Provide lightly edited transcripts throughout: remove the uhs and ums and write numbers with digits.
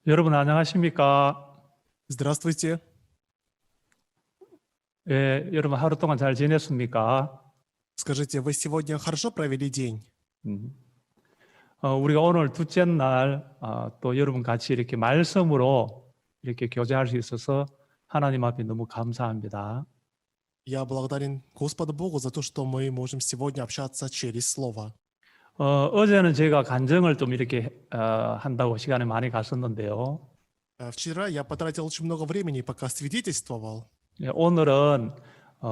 여러분 안녕하십니까? Здравствуйте. 예, 여러분 하루 동안 잘 지냈습니까? Скажите, вы сегодня хорошо провели день? 음. 우리가 오늘 둘째 날 또 여러분 같이 이렇게 말씀으로 이렇게 교제할 수 있어서 하나님 앞에 너무 감사합니다. Я благодарен Господу Богу за то, что мы можем сегодня общаться через Слово. 어제는 제가 간증을 좀 이렇게 한다고 시간이 많이 갔었는데요. Вчера я потратил очень много времени, пока свидетельствовал. 예, 오늘은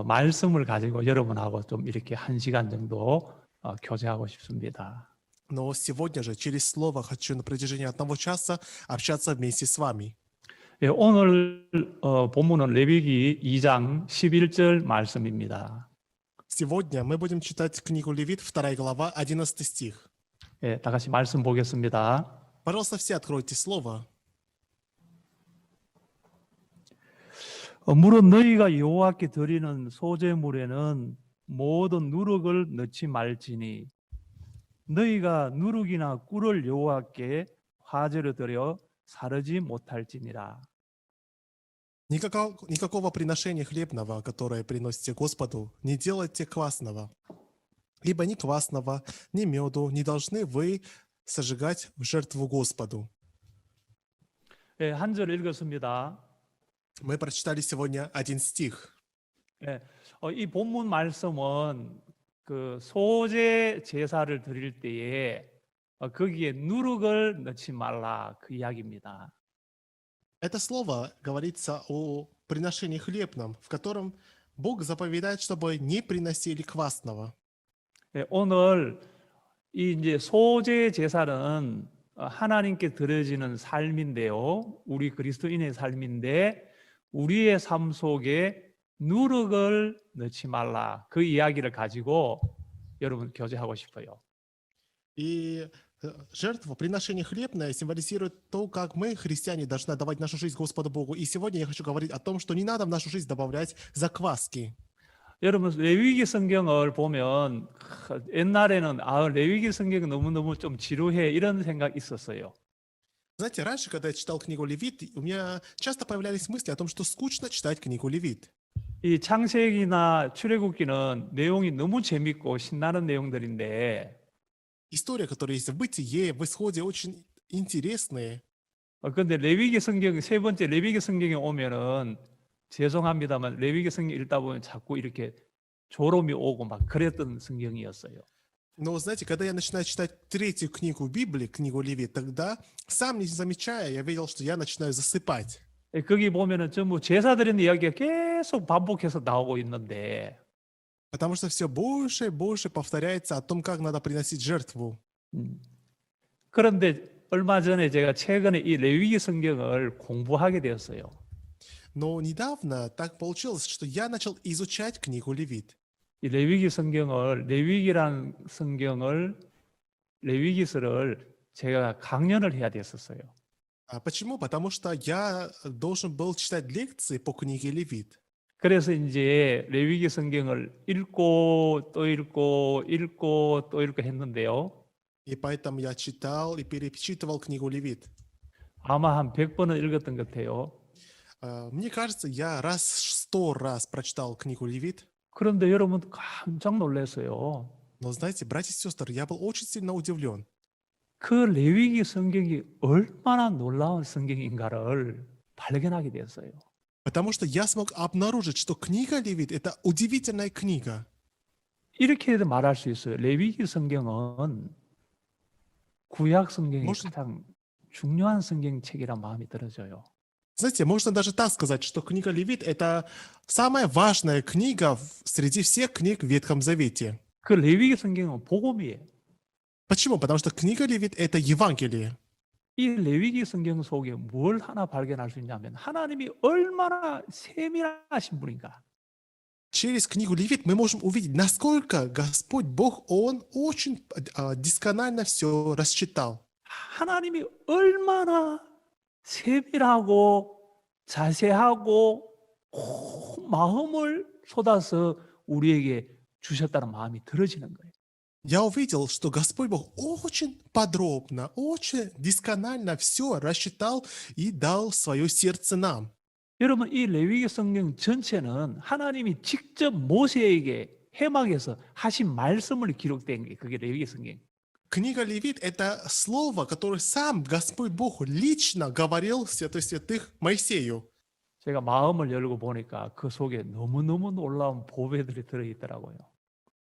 말씀을 가지고 여러분하고 좀 이렇게 1시간 정도 교제하고 싶습니다. Но сегодня же через Слово хочу на протяжении 1 часа общаться вместе с вами. 예, 오늘 본문은 레위기 2장 11절 말씀입니다. Сегодня мы будем читать книгу Левит, 2 глава, 11 стих. 예, 다 같이 말씀 보겠습니다. Пожалуйста, все откройте Слово. 무릇 너희가 여호와께 드리는 소제물에는 모든 누룩을 넣지 말지니 너희가 누룩이나 꿀을 여호와께 화제로 드려 사르지 못할지니라. Никакого приношения хлебного, которое приносите Господу, не делайте квасного. Ибо ни квасного, ни меду не должны вы сожигать в жертву Господу. 예, 한 절 읽었습니다. Мы прочитали сегодня один стих. 예, 이 본문 말씀은 그 소제 제사를 드릴 때에 거기에 누룩을 넣지 말라 그 이야기입니다. Это слово говорится о приношении хлебном, в котором Бог заповедает, чтобы не приносили квасного. 예, 오늘 이 이제 소제 제사는 하나님께 드려지는 삶인데요. 우리 그리스도인의 삶인데 우리의 삶 속에 누룩을 넣지 말라 그 이야기를 가지고 여러분 교제하고 싶어요. И жертва, приношение хлебное символизирует то, как мы, христиане, должны отдавать нашу жизнь Господу Богу. И сегодня я хочу говорить о том, что не надо в нашу жизнь добавлять закваски. 여러분 레위기 성경을 보면 옛날에는 레위기 성경은 너무너무 좀 지루해 이런 생각이 있었어요. Знаете, раньше, когда я читал книгу Левит, у меня часто появлялись мысли о том, что скучно читать книгу Левит. 이 창세기나 출애굽기는 내용이 너무 재밌고 신나는 내용들인데 История, которая есть в Бытие, в Исходе, очень интересные. 그런데 레위기 성경 세 번째 레위기 성경에 오면은 죄송합니다만 레위기 성경 읽다 보면 자꾸 이렇게 졸음이 오고 막 그랬던 성경이었어요. Но, знаете, когда я начинаю читать третью книгу Библии, книгу Левит, тогда, сам не замечая, я видел, что я начинаю засыпать. 거기 보면은 전부 제사 드리는 이야기가 계속 반복해서 나오고 있는데 Потому что все больше и больше повторяется о том, как надо приносить жертву. 그런데 얼마 전에 제가 최근에 이 레위기 성경을 공부하게 되었어요. Но недавно так получилось, что я начал изучать книгу Левит. 이 레위기 성경을 레위기란 성경을 레위기서를 제가 강연을 해야 됐었어요. А почему? Потому что я должен был читать лекции по книге Левит. 그래서 이제 레위기 성경을 읽고 또 읽고 읽고 또 읽고 했는데요. И поэтому я читал и перечитывал книгу Левит. 아마 한 100번은 읽었던 것 같아요. Мне кажется, я 100 раз прочитал книгу Левит. 그런데 여러분 깜짝 놀랐어요. Но знаете, братья и сестры, я был очень сильно удивлен. 그 레위기 성경이 얼마나 놀라운 성경인가를 발견하게 되었어요. Потому что я смог обнаружить, что книга Левит — это удивительная книга. 이렇게 말할 수 있어요. 레위기 성경은 구약 성경이 가장 중요한 성경책이란 마음이 들어져요. Знаете, можно даже так сказать, что книга Левит — это самая важная книга среди всех книг в Ветхом Завете. 그 레위기 성경은 복음이에요. Почему? Потому что книга Левит — это Евангелие. 이 레위기 성경 속에 뭘 하나 발견할 수 있냐면 하나님이 얼마나 세밀하신 분인가. Через книгу Левит мы можем увидеть, насколько Господь Бог, Он очень досконально все рассчитал. 하나님이 얼마나 세밀하고 자세하고 온 마음을 쏟아서 우리에게 주셨다는 마음이 들어지는 거예요. я увидел, что Господь Бог очень подробно, очень досконально все рассчитал и дал свое сердце нам. 여러분, 이 레위기 성경 전체는 하나님이 직접 모세에게 해막에서 하신 말씀을 기록된 게 그게 레위기 성경. Книга Левит — это слово, которое сам Господь Бог лично говорил в святых святых Моисею. 제가 마음을 열고 보니까 그 속에 너무너무 놀라운 보배들이 들어있더라고요.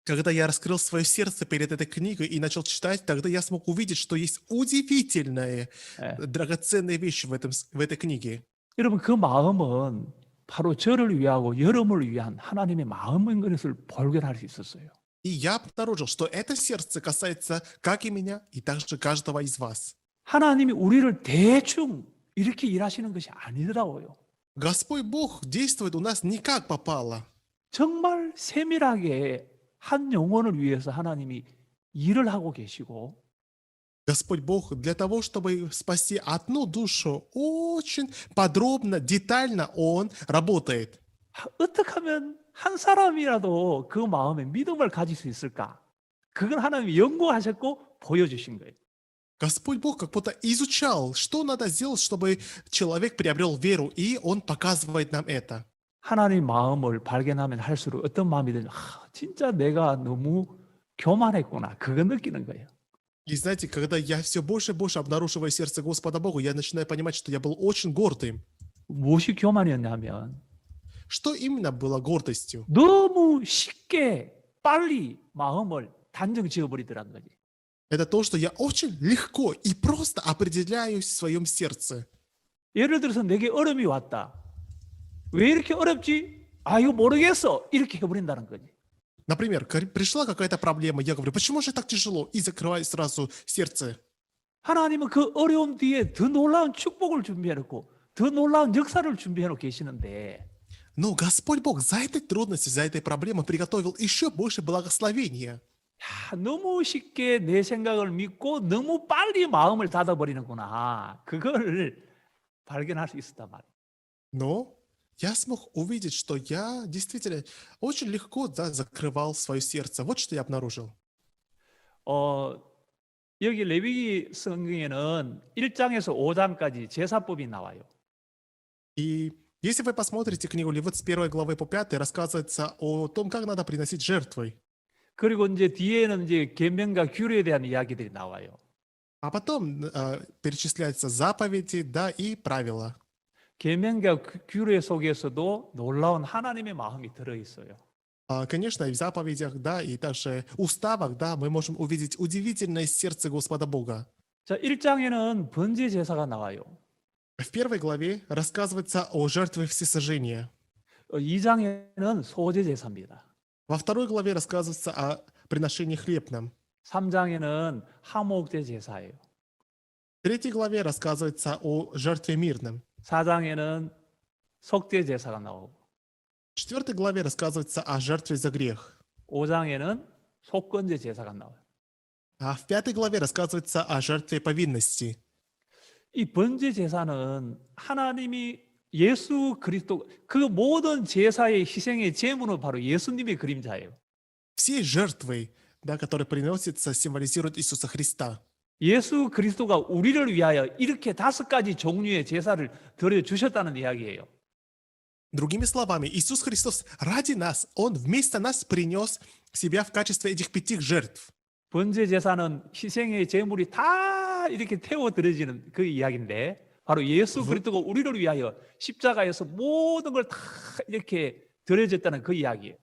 Когда я раскрыл свое сердце перед этой книгой и начал читать, тогда я смог увидеть, что есть удивительные, 예. драгоценные вещи в этой книге. 여러분, 그 마음은 바로 저를 위하고 여러분을 위한 하나님의 마음인 것을 발견할 수 있었어요. И я обнаружил, что это сердце касается как и меня, и также каждого из вас. 하나님이 우리를 대충 이렇게 일하시는 것이 아니더라고요. Господь Бог действует у нас не как попало. 정말 세밀하게 한 영혼을 위해서 하나님이 일을 하고 계시고 Господь Бог для того, чтобы спасти одну душу, очень подробно, детально Он работает. 어떻게 하면 한 사람이라도 그 마음에 믿음을 가질 수 있을까? 그건 하나님이 연구하셨고 보여주신 거예요. Господь Бог как будто изучал, что надо сделать, чтобы человек приобрел веру, и Он показывает нам это. 하나님 마음을 발견하면 할수록 어떤 마음이 드냐? 진짜 내가 너무 교만했구나. 그거 느끼는 거예요. И знаете, когда я все больше и больше обнаруживаю сердце Господа Бога, я начинаю понимать, что я был очень гордым. 무엇이 교만이었냐면 Что именно было гордостью? 너무 쉽게 빨리 마음을 단정 지어버리더라는 거지. Это то, что я очень легко и просто определяюсь в своем сердце. 예를 들어서 내게 어려움이 왔다. 왜 이렇게 어렵지? 아, 이거 모르겠어. 이렇게 해버린다는 거지. Например, пришла какая-то проблема, я говорю, почему же так тяжело? И закрываю сразу сердце. 하나님은 그 어려움 뒤에 더 놀라운 축복을 준비해놓고 더 놀라운 역사를 준비해놓고 계시는데 Но Господь Бог за этой трудностью, за этой проблемой приготовил еще больше благословения. 야, 너무 쉽게 내 생각을 믿고 너무 빨리 마음을 닫아버리는구나. 그거를 발견할 수 있었단 말이에요. Но я смог увидеть, что я действительно очень легко закрывал свое сердце. Вот что я обнаружил. 여기 레위기 성경에는 1장에서 5장까지 제사법이 나와요. И если вы посмотрите книгу Левит с 1 главы по 5, рассказывается о том, как надо приносить жертвы. 그리고 이제 뒤에는 이제 계명과 규례에 대한 이야기들이 나와요. А потом перечисляются заповеди, да, и правила. 계명과 규례 속에서도 놀라운 하나님의 마음이 들어 있어요. Конечно, и в заповедях, да, и также уставах, да, мы можем увидеть удивительное сердце Господа Бога. 자, 1장에는 번제 제사가 나와요. В 1 главе рассказывается о жертве всесожжения. 2장에는 소제 제사입니다. Во 2 главе рассказывается о приношении хлебном. 3장에는 화목제 제사예요. В 3 главе рассказывается о жертве мирном. 4장에는 속죄 제사가 나오고 В 4 главе рассказывается о жертве за грех. 5장에는 속건제 제사가 나와요. А в 5 главе рассказывается о жертве повинности. 이 번제 제사는 하나님이 예수 그리스도 그 모든 제사의 희생의 제물은 바로 예수님의 그림자예요. Все жертвы, да, которые приносятся, символизируют Иисуса Христа. 예수 그리스도가 우리를 위하여 이렇게 5가지 종류의 제사를 드려 주셨다는 이야기예요. Другими словами, Иисус Христос ради нас, Он вместо нас принес себя в качестве этих 5 жертв. 번제 제사는 희생의 제물이 다 이렇게 태워 드려지는 그 이야기인데 바로 예수 그리스도가 우리를 위하여 십자가에서 모든 걸 다 이렇게 드려졌다는 그 이야기예요.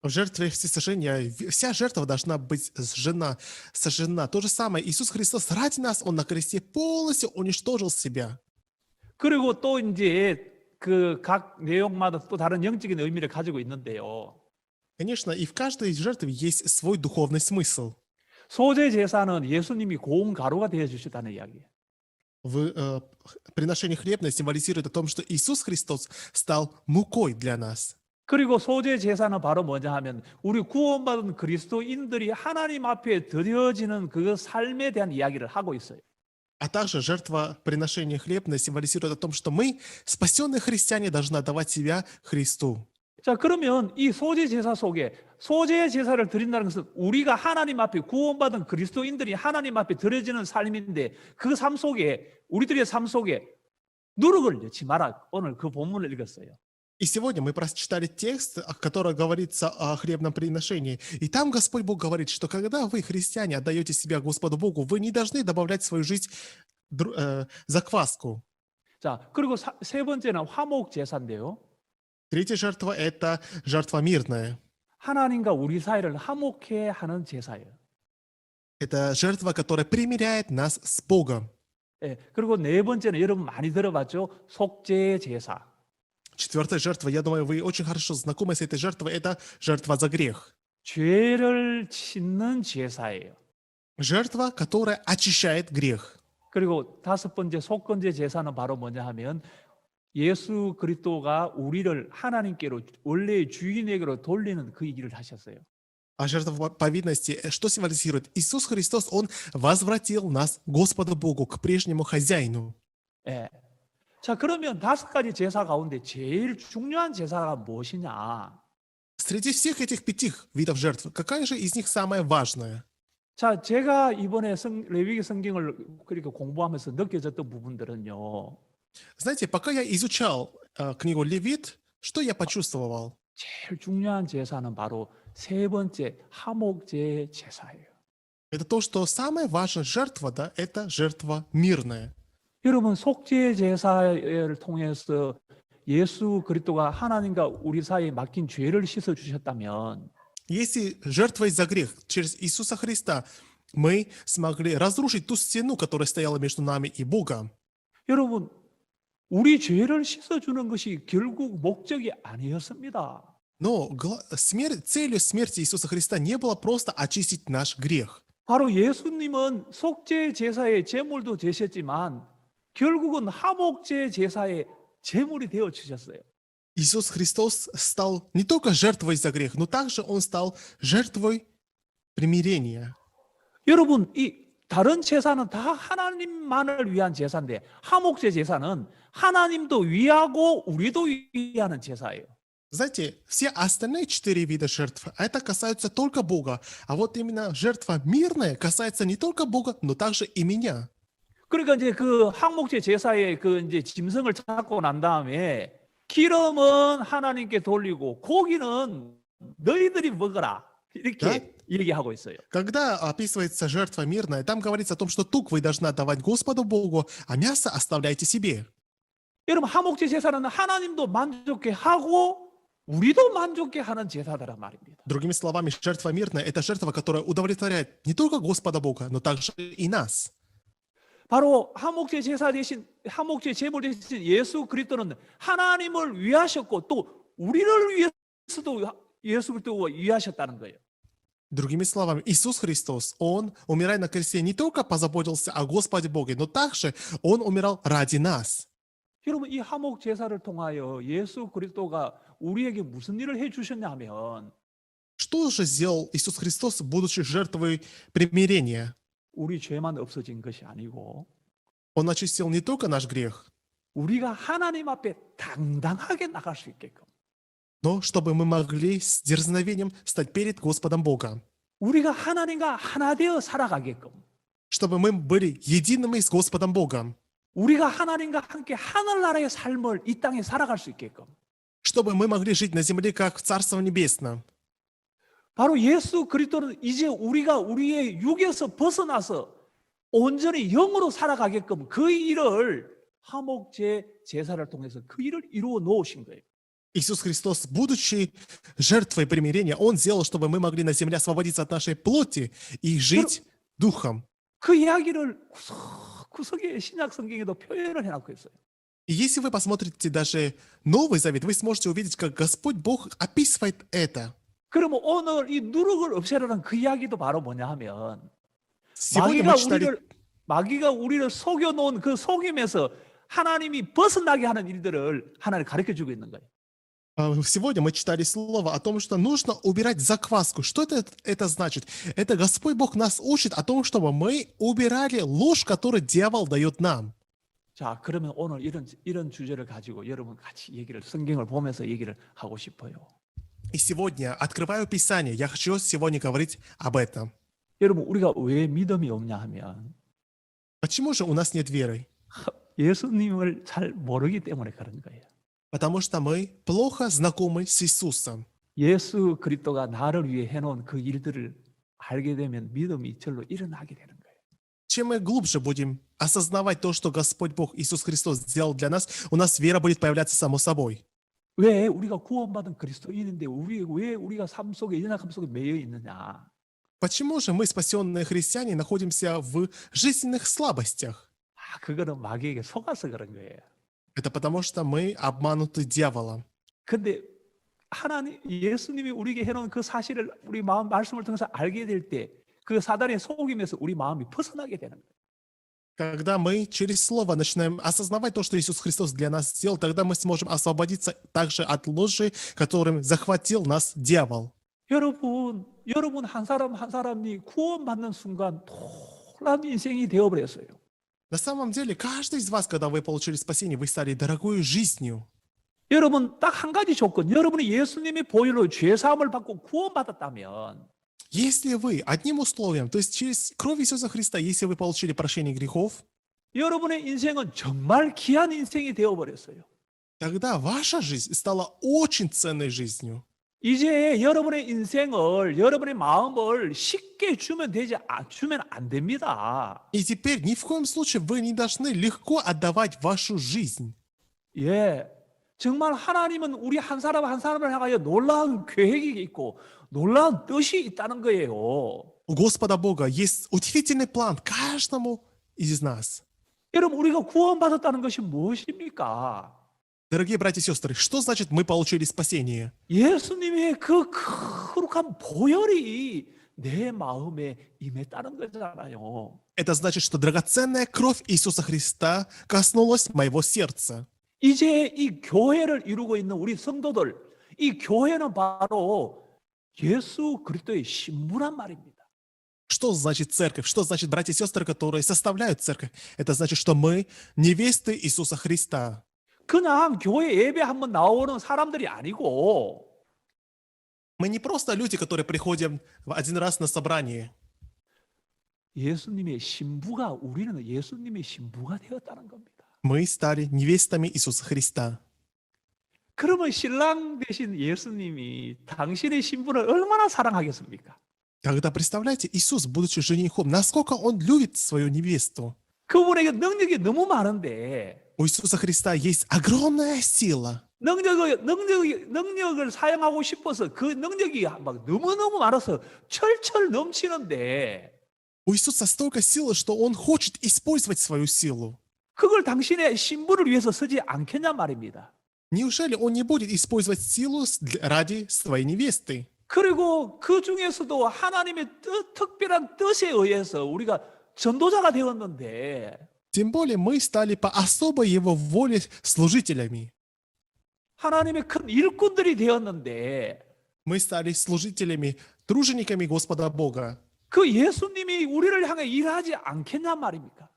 В жертве всесожжения вся жертва должна быть сожжена. То же самое, Иисус Христос ради нас, Он на кресте полностью уничтожил себя. 그리고 또 이제 그 각 내용마다 또 다른 영적인 의미를 가지고 있는데요. Конечно, и в каждой жертве есть свой духовный смысл. 소제 제사는 예수님이 고운 가루가 되어 주셨다는 이야기예요. Приношение хлебное символизирует о том, что Иисус Христос стал мукой для нас. 그리고 소제 제사는 바로 뭐냐 하면 우리 구원받은 그리스도인들이 하나님 앞에 드려지는 그 삶에 대한 이야기를 하고 있어요. А также жертва приношения хлебное символизирует о том, что мы, спасенные христиане, должны отдавать себя Христу. 자, 그러면 이 소재 제사 속에 소재 제사를 드린다는 것은 우리가 하나님 앞에 구원받은 그리스도인들이 하나님 앞에 드려지는 삶인데 그 삶 속에 우리들의 삶 속에 누룩을 넣지 마라. 오늘 그 본문을 읽었어요. И сегодня мы прочитали текст, о котором говорится о хлебном приношении. И там Господь Бог говорит, что когда вы, христиане, отдаете себя Господу Богу, вы не должны добавлять в свою жизнь закваску. 자, 그리고 세 번째는 화목 제사인데요. Третья жертва – это жертва мирная. 하나님과 우리 사이를 화목해 하는 제사예요. Это жертва, которая примиряет нас с Богом. 예, 그리고 네 번째는 여러분 많이 들어봤죠? 속죄 제사. Четвертая жертва, я думаю, вы очень хорошо знакомы с этой жертвой, это жертва за грех. 죄를 씻는 제사예요. Жертва, которая очищает грех. 그리고 다섯 번째 속건제 제사는 바로 뭐냐 하면 예수 그리스도가 우리를 하나님께로 원래의 주인에게로 돌리는 그 일을 하셨어요. А жертва повинности, что символизирует? Иисус Христос, Он возвратил нас Господу Богу, к прежнему хозяину. 예. 자, 그러면 다섯 가지 제사 가운데 제일 중요한 제사가 무엇이냐? Среди всех этих 5 видов жертв, какая же из них самая важная? 자, 제가 이번에 레위기 성경을 그렇게 공부하면서 느껴졌던 부분들은요. Знаете, пока я изучал книгу Левит, что я почувствовал? 제일 중요한 제사는 바로 세 번째 화목제 제사예요. Это то, что самая важная жертва, да, это жертва мирная. 여러분 속죄 제사를 통해서 예수 그리스도가 하나님과 우리 사이에 맡긴 죄를 씻어 주셨다면 Если жертвой за грех через Иисуса Христа мы смогли разрушить ту стену, которая стояла между нами и Богом, 여러분 우리 죄를 씻어 주는 것이 결국 목적이 아니었습니다. но целью смерти Иисуса Христа не было просто очистить наш грех. 바로 예수님은 속죄 제사의 제물도 되셨지만 결국은 화목제 제사의 제물이 되어 주셨어요. Иисус Христос стал не только жертвой за грех, но также Он стал жертвой примирения. 여러분 이 다른 제사는 다 하나님만을 위한 제사인데 화목제 제사는 하나님도 위하고 우리도 위하는 제사예요. Знаете, все остальные 4 вида жертв, это касаются только Бога. А вот именно жертва мирная касается не только Бога, но также и меня. 그러니까 이제 그 화목제 제사의 그 이제 짐승을 잡고 난 다음에 기름은 하나님께 돌리고 고기는 너희들이 먹어라 이렇게 얘기하고 있어요. Когда описывается жертва мирная, там говорится о том, что тук вы должны отдавать Господу Богу, а мясо оставляйте себе. 여러분 화목제 제사는 하나님도 만족해 하고 우리도 만족해 하는 제사다란 말입니다. Другими словами, жертва мирная – это жертва, которая удовлетворяет не только Господа Бога, но также и нас. 바로 화목제 제사 대신 화목제 제물 대신 예수 그리스도는 하나님을 위하셨고 또 우리를 위해서도 예수 그리스도가 위하셨다는 거예요. Другими словами, Иисус Христос, Он, умирая на кресте, не только позаботился о Господе Боге, но также Он умирал ради нас. 여러분 이 화목 제사를 통하여 예수 그리스도가 우리에게 무슨 일을 해 주셨냐 하면 Что же сделал Иисус Христос, будучи жертвой примирения? 우리 죄만 없어진 것이 아니고 Он очистил не только наш грех, 우리가 하나님 앞에 당당하게 나갈 수 있게끔 но чтобы мы могли с дерзновением стать перед Господом Богом, 우리가 하나님과 하나 되어 살아가게끔 чтобы мы были едиными с Господом Богом, 우리가 하나님과 함께 하늘나라의 삶을 이 땅에 살아갈 수 있게끔 чтобы мы могли жить на земле, как в Царстве Небесном. 바로 예수 그리스도는 이제 우리가 우리의 육에서 벗어나서 온전히 영으로 살아가게끔 그 일을 화목제 제사를 통해서 그 일을 이루어 놓으신 거예요. Иисус Христос, будучи жертвой примирения, Он сделал, чтобы мы могли на земле освободиться от нашей плоти и жить Духом. 그 이야기를 구석에 신약 성경에도 표현을 해놓고 있어요. И если вы посмотрите даже Новый Завет, вы сможете увидеть, как Господь Бог описывает это. 그러면 오늘 이 누룩을 없애라는 그 이야기도 바로 뭐냐 하면 Сегодня мы читали... 마귀가 우리를 속여놓은 그 속임에서 하나님이 벗어나게 하는 일들을 하나님 가르쳐주고 있는 거예요. Сегодня мы читали слово о том, что нужно убирать закваску. Что это значит? Это Господь Бог нас учит о том, чтобы мы убирали ложь, которую дьявол дает нам. 자, 그러면 오늘 이런 주제를 가지고 여러분 같이 얘기를 성경을 보면서 얘기를 하고 싶어요. И сегодня открываю Писание. Я хочу сегодня говорить об этом. 여러분, 우리가 왜 믿음이 없냐 하면 Почему же у нас нет веры? 예수님을 잘 모르기 때문에 그런 거예요. Потому что мы плохо знакомы с Иисусом. 예수 그리스도가 나를 위해 해놓은 그 일들을 알게 되면 믿음이 절로 일어나게 되는 거예요. Чем мы глубже будем осознавать то, что Господь Бог Иисус Христос сделал для нас, у нас вера будет появляться само собой. 왜 우리가 구원받은 그리스도인인데 왜 우리가 삶 속에 연약함 속에 매여 있느냐? Почему же мы, спасенные христиане, находимся в жизненных слабостях? 그거는 마귀에게 속아서 그런 거예요. Это потому, что мы обмануты дьяволом. 근데 하나님 예수님이 우리에게 해놓은 그 사실을 우리 마음 말씀을 통해서 알게 될 때 그 사단의 속임에서 우리 마음이 벗어나게 되는 거예요. Когда мы через Слово начинаем осознавать то, что Иисус Христос для нас сделал, тогда мы сможем освободиться также от лжи, которым захватил нас дьявол. 여러분 한 사람 한 사람이 구원받는 순간 놀라운 인생이 되어버렸어요. На самом деле, каждый из вас, когда вы получили спасение, вы стали дорогой жизнью. 여러분 딱 한 가지 조건, 여러분이 예수님의 보혈로 죄 사함을 받고 구원받았다면 Если вы одним условием, то есть через кровь Иисуса Христа, если вы получили прощение грехов, 여러분의 인생은 정말 귀한 인생이 되어버렸어요. тогда ваша жизнь стала очень ценной жизнью. 이제 여러분의 인생을, 여러분의 마음을 쉽게 주면 안 됩니다. И теперь ни в коем случае вы не должны легко отдавать вашу жизнь. 예. 정말 하나님은 우리 한 사람 한 사람을 향하여 놀라운 계획이 있고 놀라운 뜻이 있다는 거예요. У Господа Бога есть удивительный план каждому из нас. 여러분, 우리가 구원받았다는 것이 무엇입니까? Дорогие братья и сестры, что значит мы получили спасение? 예수님의 그 거룩한 보혈이 내 마음에 임했다는 거잖아요. Это значит, что драгоценная кровь Иисуса Христа коснулась моего сердца. 이제 이 교회를 이루고 있는 우리 성도들, 이 교회는 바로 예수 그리스도의 신부란 말입니다. Что значит церковь? Что значит братья и сестры, которые составляют церковь? Это значит, что мы невесты Иисуса Христа. 그냥 교회 예배 한번 나오는 사람들이 아니고 Мы не просто люди, которые приходим один раз на собрание. 예수님의 신부가 우리는 예수님의 신부가 되었다는 겁니다. Мы стали невестами Иисуса Христа. 그러면 신랑 되신 예수님이 당신의 신부를 얼마나 사랑하겠습니까? Тогда представляете, Иисус, будучи женихом, насколько Он любит свою невесту. 그분에게 능력이 너무 많은데 У Иисуса Христа есть огромная сила. 능력을 사용하고 싶어서 그 능력이 막 너무너무 많아서 철철 넘치는데 У Иисуса столько силы, что Он хочет использовать свою силу. 그걸 당신의 신부를 위해서 쓰지 않겠냐 말입니다. Неужели Он не будет использовать силу ради своей невесты? 그리고 그 중에서도 하나님의 특별한 뜻에 의해서 우리가 전도자가 되었는데 Тем более мы стали по особой Его воле служителями. 하나님의 큰 일꾼들이 되었는데 Мы стали служителями, тружениками Господа Бога. 그 예수님이 우리를 향해 일하지 않겠냐 말입니까?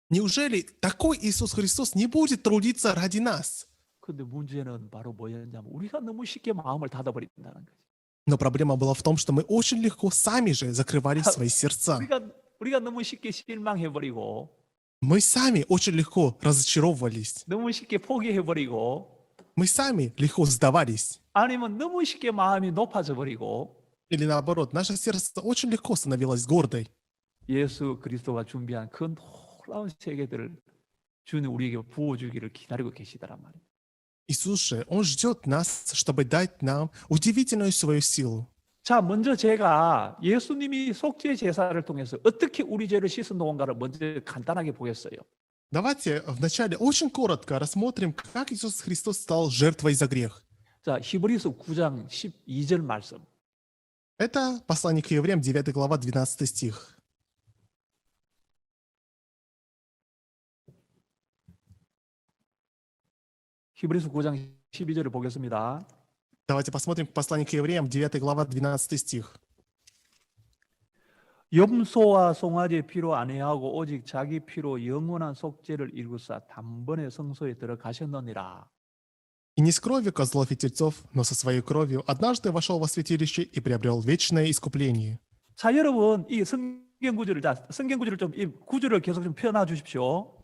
Неужели такой Иисус Христос не будет трудиться ради нас? 근데 문제는 바로 뭐였냐면 우리가 너무 쉽게 마음을 닫아버린다는 거지. Но проблема была в том, что мы очень легко сами же закрывали свои сердца. 우리가 너무 쉽게 실망해버리고 Мы сами очень легко разочаровывались. 너무 쉽게 포기해버리고 Мы сами легко сдавались. 아니면 너무 쉽게 마음이 높아져 버리고 Или наоборот, наше сердце очень легко становилось гордой. 예수 그리스도가 준비한 그 놀라운 세계들을 주님 우리에게 부어주기를 기다리고 계시더란 말이에요. Иисус же, Он ждет нас, чтобы дать нам удивительную свою силу. 자, 먼저 제가 예수님이 속죄 제사를 통해서 어떻게 우리 죄를 씻은 동안가를 먼저 간단하게 보겠어요. Давайте вначале очень коротко рассмотрим, как Иисус Христос стал жертвой за грех. 자, 히브리서 9장 12절 말씀. Это послание к евреям, 9 глава, 12 стих. 히브리서 9장 12절을 보겠습니다. Давайте посмотрим послание к евреям, 9 глава, 12 стих. 염소와 송아지의 피로 아니하고 오직 자기 피로 영원한 속죄를 이루사 단번에 성소에 들어가셨느니라. И не с кровью козлов и тельцов, но со своей кровью однажды вошел во святилище и приобрел вечное искупление. 자, 여러분 이 성경 구절을 좀 이 구절을 계속 좀 펴놔 주십시오.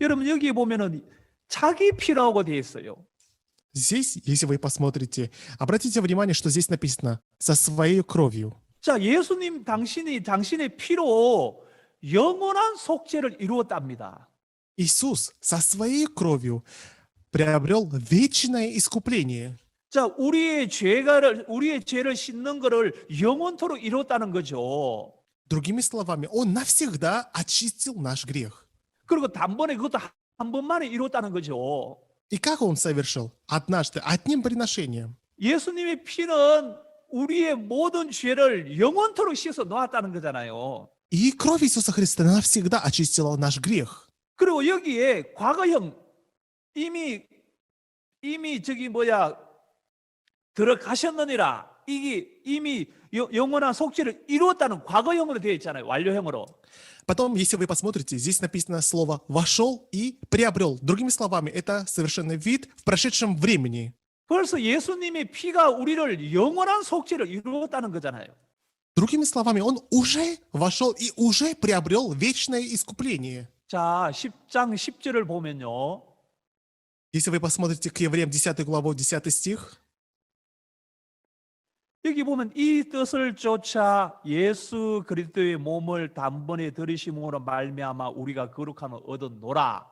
여러분 여기 보면은 자기 피라고 되어 있어요. Здесь, если вы посмотрите, обратите внимание, что здесь написано «со своей кровью». 자, 예수님 당신의 피로 영원한 속죄를 이루었답니다. Иисус со своей кровью приобрел вечное искупление. 자, 우리의 죄를 씻는 것을 영원토록 이뤘다는 거죠. Другими словами, Он навсегда очистил наш грех. 그리고 단번에 그것도 한 번만에 이뤘다는 거죠. И как Он совершил? Однажды, одним приношением. 예수님의 피는 우리의 모든 죄를 영원토록 씻어 놓았다는 거잖아요. И кровь Иисуса Христа навсегда очистила наш грех. 그리고 여기에 과거형 이미 들어가셨느니라. 이게 이미 영원한 속죄를 이루었다는 과거형으로 되어 있잖아요. 완료형으로. Потом, если вы посмотрите, здесь написано слово «вошел» и «приобрел». Другими словами, это совершенный вид в прошедшем времени. 벌써 예수님의 피가 우리를 영원한 속죄를 이루었다는 거잖아요. Другими словами, Он уже вошел и уже приобрел вечное искупление. 자, 10장 10절을 보면요. Если вы посмотрите к Евреям 10 главу, 10 стих, 여기 보면 이 뜻을 쫓아 예수 그리스도의 몸을 단번에 들이심으로 말미암아 우리가 거룩함을 얻었노라.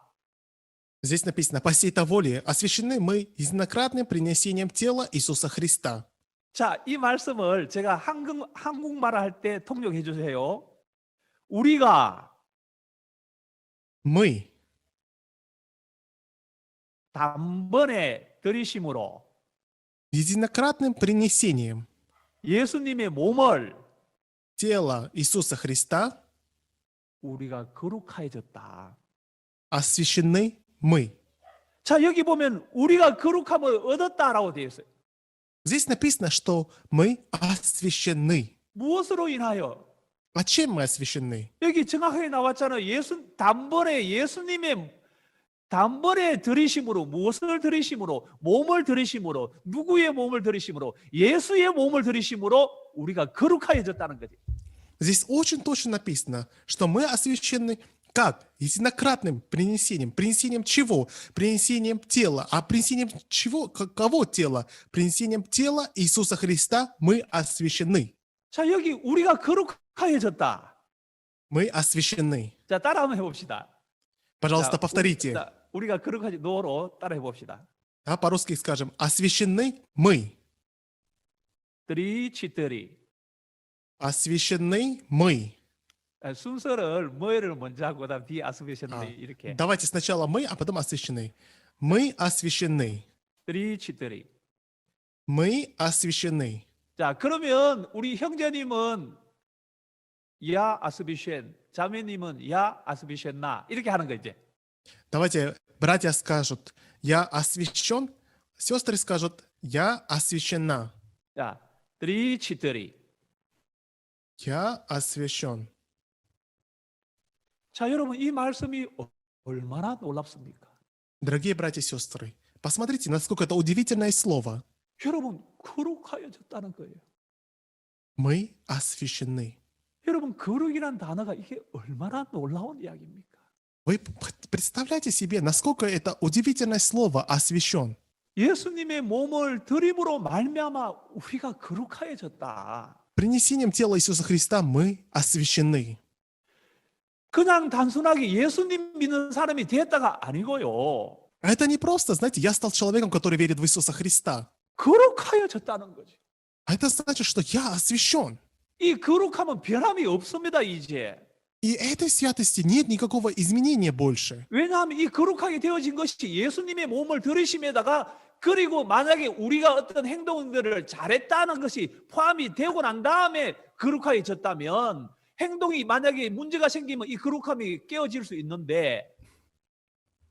здесь написано «по сей-то воле освящены мы единократным принесением тела Иисуса Христа». 자, 이 말씀을 제가 한국말을 할 때 통역해 주세요. 우리가 Мы 단번에 들이심으로 единократным принесением 예수님의 몸을 тела Иисуса Христа 우리가 거룩하여졌다. освящены мы. 자, 여기 보면 우리가 거룩함을 얻었다라고 되어 있어요. Здесь написано, что мы освящены. 무엇으로 인하여? А чем мы освящены? 여기 정확하게 나왔잖아요. 예수님의 단번에 들이심으로 무엇을 들이심으로 몸을 들이심으로 누구의 몸을 들이심으로 예수의 몸을 들이심으로 우리가 거룩하여졌다는 거지. Здесь очень точно написано, что мы освящены как? Единократным принесением. Принесением чего? Принесением тела. А принесением чего? Кого тела? Принесением тела Иисуса Христа мы освящены. 자, 여기 우리가 거룩하여졌다. Мы освящены. 자, 따라 한번 해봅시다. Пожалуйста, повторите. 자, 우리가 거룩하지 노로 따라 해봅시다. А по-русски скажем, освящены мы. 3, 4. Освящены мы. 순서를 뭐를 먼저 하고 그다음 뒤에 아스베션이 이렇게. Давайте сначала мы, а потом освящены. Мы освящены. 3, 4. Мы освящены. 자, 그러면 우리 형제님은 야 아스비셴, 자매님은 야 아스비셴나 이렇게 하는 거 이제. Давайте братья скажут, я освящен, сестры скажут, я освящена. 자, 3, 4. Я освящен. 자, 여러분 이 말씀이 얼마나 놀랍습니까? Дорогие братья и сестры, посмотрите, насколько это удивительное слово. 여러분 거룩하여졌다는 거예요. Мы освящены. 여러분 거룩이란 단어가 이게 얼마나 놀라운 이야기입니까? Вы представляете себе, насколько это удивительное слово «освящен». 예수님의 몸을 드림으로 말미암아 우리가 거룩하여졌다. Принесением тела Иисуса Христа мы освящены. 그냥 단순하게 예수님 믿는 사람이 됐다가 아니고요. Это не просто, знаете, я стал человеком, который верит в Иисуса Христа. 거룩하여졌다는 거죠. Это значит, что я освящен. 이 거룩함은 변함이 없습니다, 이제. И этой святости нет никакого изменения больше. 왜냐하면 이 거룩하게 되어진 것이 예수님의 몸을 들으심에다가 그리고 만약에 우리가 어떤 행동들을 잘했다는 것이 포함이 되고 난 다음에 거룩하여졌다면 행동이 만약에 문제가 생기면 이 거룩함이 깨어질 수 있는데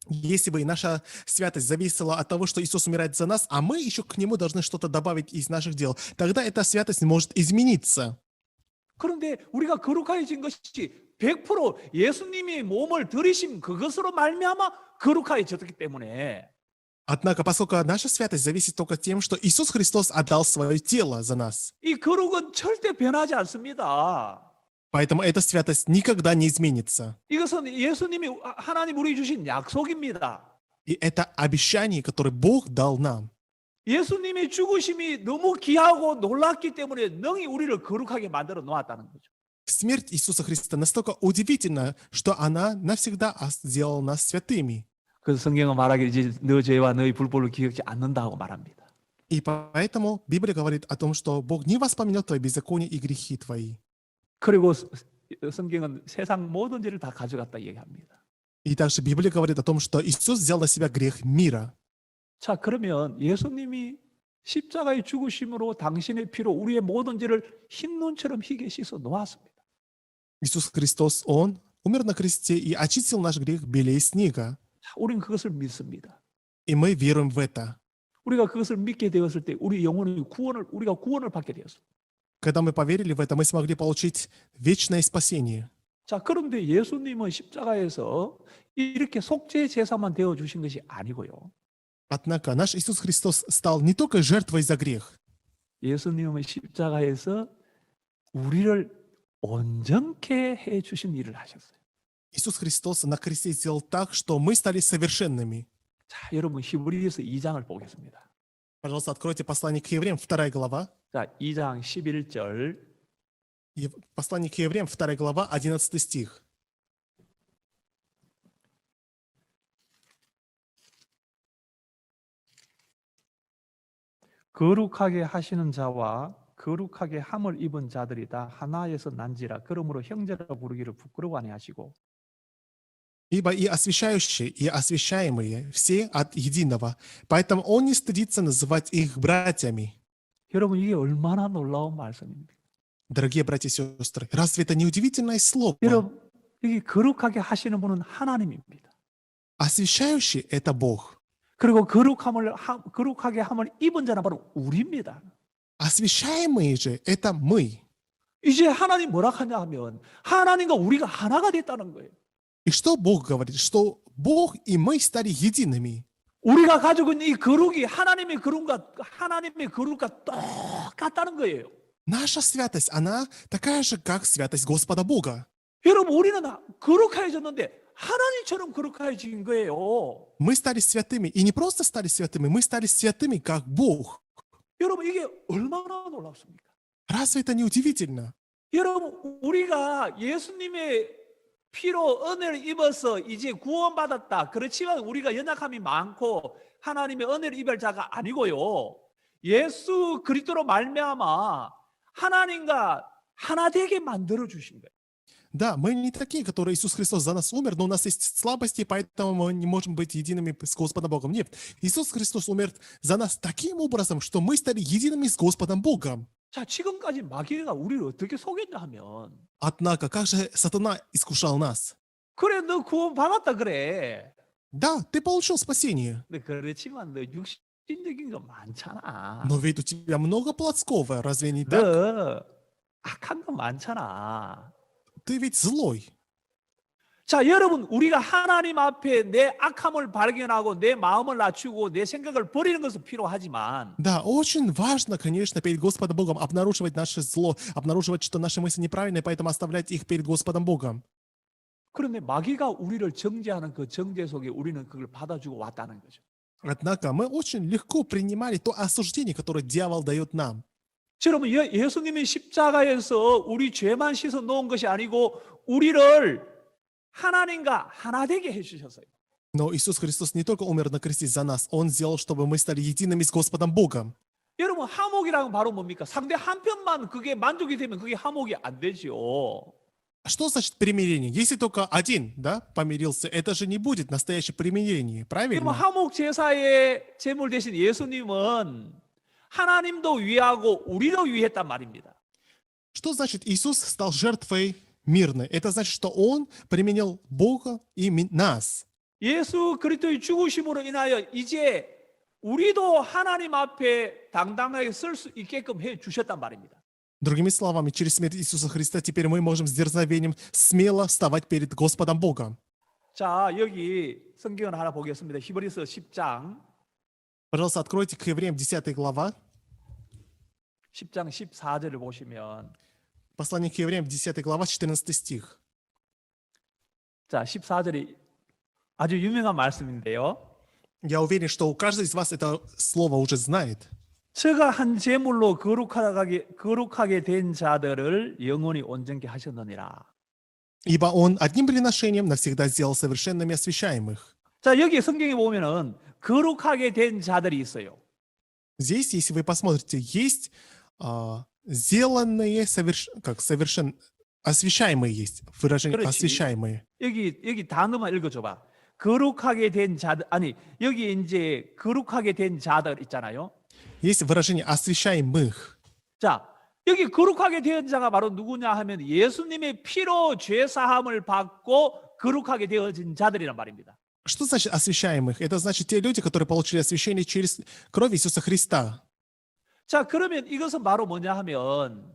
Если бы наша святость зависела от того, что Иисус умирает за нас, а мы еще к Нему должны что-то добавить из наших дел, тогда эта святость может измениться. 그런데 우리가 거룩해진 것이 100% 예수님이 몸을 들이심 그것으로 말미암아 거룩해졌기 때문에 Однако, поскольку наша святость зависит только тем, что Иисус Христос отдал свое тело за нас, 이 거룩은 절대 변하지 않습니다. поэтому эта святость никогда не изменится. 이것은 예수님이 하나님 우리 주신 약속입니다. И это обещание, которое Бог дал нам. 예수님의 죽으심이 너무 귀하고 놀랍기 때문에 능히 우리를 거룩하게 만들어 놓았다는 거죠. Смерть Иисуса Христа настолько удивительна, что она навсегда сделала нас святыми. 그래서 성경은 말하기를 이제 너 죄와 너의 불법을 기억지 않는다고 말합니다. И поэтому Библия говорит о том, что Бог не воспомнил твои беззакония и грехи твои. 그리고 성경은 세상 모든 죄를 다 가져갔다 얘기합니다. И также Библия говорит о том, что Иисус взял на себя грех мира. 자, 그러면 예수님이 십자가의 죽으심으로 당신의 피로 우리의 모든 죄를 흰 눈처럼 희게 씻어 놓았습니다. Иисус Христос, Он умер на кресте и очистил наш грех белее снега. 자, 우리는 그것을 믿습니다. И мы веруем в это. 우리가 그것을 믿게 되었을 때 우리 영혼의 우리가 구원을 받게 되었습니다. Когда мы поверили в это, мы смогли получить вечное спасение. 자, 그런데 예수님은 십자가에서 이렇게 속죄 제사만 되어 주신 것이 아니고요. Однако наш Иисус Христос стал не только жертвой за грех. 예수님은 십자가에서 우리를 온전케 해 주신 일을 하셨어요. Иисус Христос на кресте сделал так, что мы стали совершенными. 자, 여러분 히브리서 2장을 보겠습니다. Пожалуйста, откройте послание к евреям, 2 глава. 자, 2장 11절. Послание к евреям, 2 глава, 11 стих. 거룩하게 하시는 자와 거룩하게 함을 입은 자들이 다 하나에서 난지라 그러므로 형제라 부르기를 부끄러워하니 하시고 Ибо и освящающие, и освящаемые все от единого, поэтому он не стыдится называть их братьями. 여러분 이게 얼마나 놀라운 말씀입니까? Дорогие братья и сестры, разве это не удивительное слово? 여러분 여기 거룩하게 하시는 분은 하나님입니다. Освящающий – это Бог. 그리고 거룩하게 함을 입은 자는 바로 우리입니다. Освящаемые же – это мы. 이제 하나님 뭐라 하냐 하면 하나님과 우리가 하나가 됐다는 거예요. И что Бог говорит? Что Бог и мы стали едиными. 우리가 가지고 있는 이 거룩이 하나님의 거룩과 똑같다는 거예요. Наша святость, она такая же, как святость Господа Бога. 여러분 우리는 거룩해졌는데 하나님처럼 거룩해진 거예요. Мы стали святыми, и не просто стали святыми, мы стали святыми, как Бог. 여러분 이게 얼마나 놀랍습니까? Разве это не удивительно? 여러분 우리가 예수님의 피로 은혜를 입어서 이제 구원받았다. 그렇지만 우리가 연약함이 많고 하나님의 은혜를 입을 자가 아니고요. 예수 그리스도로 말미암아 하나님과 하나 되게 만들어 주신 거예요. Да, мы не такие, которые Иисус Христос за нас умер, но у нас есть слабости, поэтому мы не можем быть едиными с Господом Богом. Нет, Иисус Христос умер за нас таким образом, что мы стали едиными с Господом Богом. 자, 지금까지 마귀가 우리를 어떻게 속였냐 하면 Однако, как же сатана искушал нас? 그래 너 구원 받았다 그래. Да, ты получил спасение, 근데 그렇지만 너 육신적인 거 많잖아. но ведь у тебя много плотского, разве не так? 너 악한 거 많잖아. Ты ведь злой. 자, 여러분 우리가 하나님 앞에 내 악함을 발견하고 내 마음을 낮추고 내 생각을 버리는 것은 필요하지만 Да, очень важно, конечно, перед Господом Богом обнаруживать наше зло, обнаруживать, что наши мысли неправильные, поэтому оставлять их перед Господом Богом. 그런데 마귀가 우리를 정죄하는 그 정죄 속에 우리는 그걸 받아주고 왔다는 거죠. Однако мы очень легко принимали то осуждение, которое дьявол дает нам. 여러분 예수님이 십자가에서 우리 죄만 씻어 놓은 것이 아니고 우리를 하나님과 하나 되게 해주셨어요. Но Иисус Христос не только умер на кресте за нас, Он сделал, чтобы мы стали едиными с Господом Богом. 여러분 화목이라는 바로 뭡니까? 상대 한 편만 그게 만족이 되면 그게 화목이 안 되죠. Что значит примирение? Если только один, да, помирился, это же не будет настоящее примирение, 여러분 правильно? 화목 제사의 제물 대신 예수님은 하나님도 위하고 우리도 위했단 말입니다. Что значит Иисус стал жертвой мирной? Это значит, что Он применил Бога и нас. 예수 그리스도의 죽으심으로 인하여 이제 우리도 하나님 앞에 당당하게 설 수 있게끔 해 주셨단 말입니다. Другими словами, через смерть Иисуса Христа теперь мы можем с дерзновением смело вставать перед Господом Богом. 자, 여기 성경을 하나 보겠습니다. 히브리서 10장 Пожалуйста, откройте к Евреям 10 глава. 10장 14절을 보시면 Послание к Евреям 10 глава, 14 стих. 자, 14절이 아주 유명한 말씀인데요. Я уверен, что у каждого из вас это слово уже знает. 저가 한 제물로 거룩하게 된 자들을 영원히 온전케 하셨느니라. Ибо Он одним приношением навсегда сделал совершенными освящаемых. 자, 여기 성경에 보면은 거룩하게 된 자들이 있어요. Здесь, если вы посмотрите, есть сделанные освящаемые есть. Выражение 그렇지. освящаемые. 여기 단어만 읽어줘봐. 거룩하게 된 자들, 아니 여기 이제 거룩하게 된 자들 있잖아요. Есть выражение освящаемых. 자, 여기 거룩하게 된 자가 바로 누구냐 하면 예수님의 피로 죄 사함을 받고 거룩하게 되어진 자들이란 말입니다. Что значит освящаемых? Это значит те люди, которые получили освящение через кровь Иисуса Христа. 자, 그러면 이것은 바로 뭐냐 하면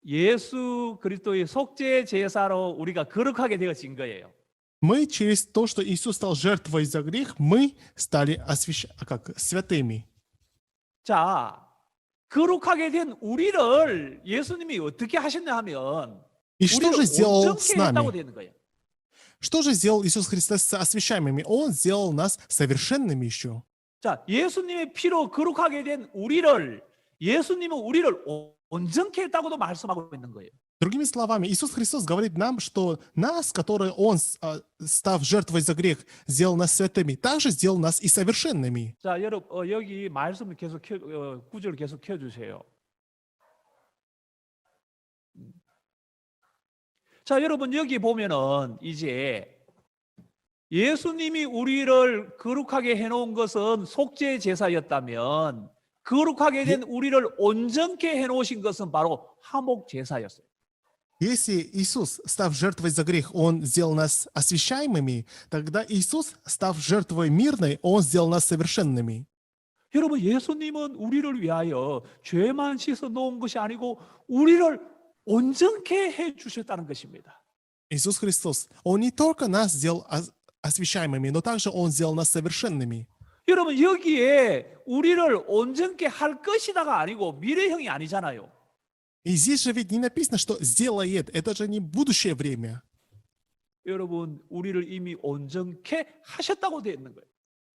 예수 그리스도의 속죄 제사로 우리가 거룩하게 되어진 거예요. Мы через то, что Иисус стал жертвой за грех, мы стали святыми. 자, 거룩하게 된 우리를 예수님이 어떻게 하셨냐 하면 И что же 우리를 сделал с 온전케 했다고 нами? 되는 거예요. Что же сделал Иисус Христос с освящаемыми? Он сделал нас совершенными еще. 자, 예수님의 피로 거룩하게 된 우리를 예수님은 우리를 온전케 했다고도 말씀하고 있는 거예요. Другими словами, Иисус Христос говорит нам, что нас, которые Он, став жертвой за грех, сделал нас святыми, также сделал нас и совершенными. 자, 여러분 여기 말씀을 계속 구절을 계속 켜주세요. 자, 여러분 여기 보면은 이제 예수님이 우리를 거룩하게 해놓은 것은 속죄 제사였다면 거룩하게 된 우리를 온전케 해놓으신 것은 바로 화목 제사였어요. Если Иисус, став жертвой за грех, Он сделал нас освящаемыми, тогда Иисус, став жертвой мирной, Он сделал нас совершенными. 여러분 예수님은 우리를 위하여 죄만 씻어 놓은 것이 아니고 우리를 온전케 해 주셨다는 것입니다. Иисус Христос, Он не только нас сделал освящаемыми, но также Он сделал нас совершенными. 여러분 여기에 우리를 온전케 할 것이다가 아니고 미래형이 아니잖아요. И здесь же ведь не написано, что сделает. Это же не будущее время. 여러분 우리를 이미 온전케 하셨다고 되어 있는 거예요.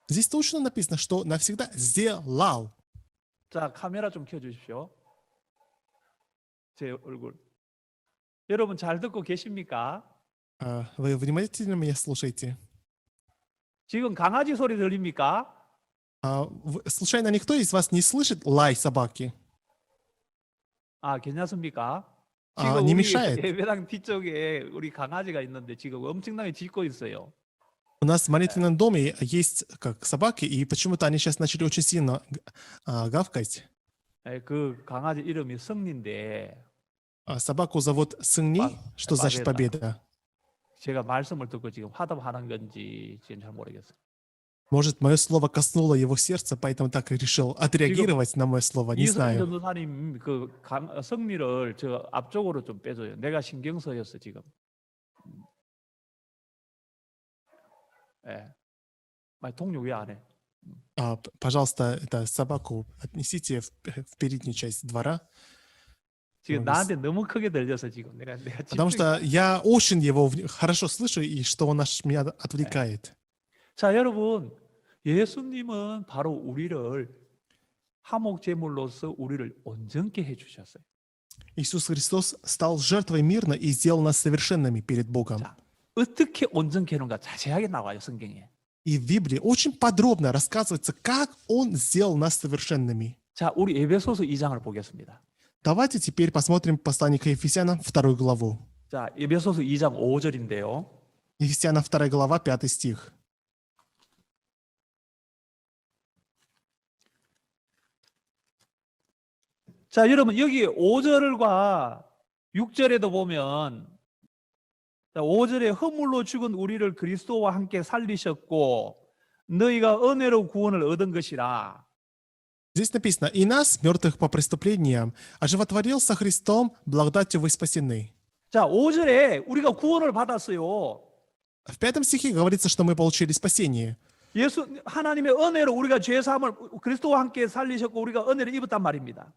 Здесь точно написано, что навсегда сделал. 자, 카메라 좀 켜주십시오. 제 얼굴. 여러분 잘 듣고 계십니까? Вы внимательно меня слушаете? 지금 강아지 소리 들립니까? Случайно никто из вас не слышит лай собаки? 아, 괜찮습니까? 아, 지금 не 우리 мешает? 예배당 뒤쪽에 우리 강아지가 있는데 지금 엄청나게 짖고 있어요. У нас в молитвенном доме есть как собаки, и почему-то они сейчас начали очень сильно гавкать. 그 강아지 이름이 승리인데 Собаку зовут Сыни, что значит победа. 제가 말씀을 듣고 지금 화답하는 건지 지금 잘 모르겠어요. Может, мое слово коснуло его сердца, поэтому так и решил отреагировать на мое слово. Не 이승 знаю. 전도사님 그 승리를 저 앞쪽으로 좀 빼줘요. 내가 신경 쓰였어 지금. 예. 동료 왜 안 해? Пожалуйста, это собаку отнесите в переднюю часть двора. 지금 나한테 너무 크게 들려서 지금 내가 Потому что я очень его хорошо слышу, и что он меня отвлекает. 자, 여러분, 예수님은 바로 우리를 화목 제물로서 우리를 온전케 해 주셨어요. Иисус Христос стал жертвой мирно и сделал нас совершенными перед Богом. 자, 어떻게 온전케 하는가 자세하게 나와요, 성경에. И в Библии очень подробно рассказывается, как Он сделал нас совершенными. 자, 우리 에베소서 2장을 보겠습니다. Давайте теперь посмотрим послание к Ефесянам, 2 главу. 자, 에베소서 2장 5절인데요. Ефесянам 2 глава, 5 стих. 자, 여러분 여기 5절과 6절에도 보면 5절에 허물로 죽은 우리를 그리스도와 함께 살리셨고 너희가 은혜로 구원을 얻은 것이라. Здесь написано, и нас, мертвых по преступлениям, оживотворил со Христом, благодатью вы спасены. 자, 5절에 우리가 구원을 받았어요. В 5 стихе говорится, что мы получили спасение. 예수 하나님의 은혜로 우리가 죄 사함을 그리스도와 함께 살리셨고 우리가 은혜를 입었단 말입니다.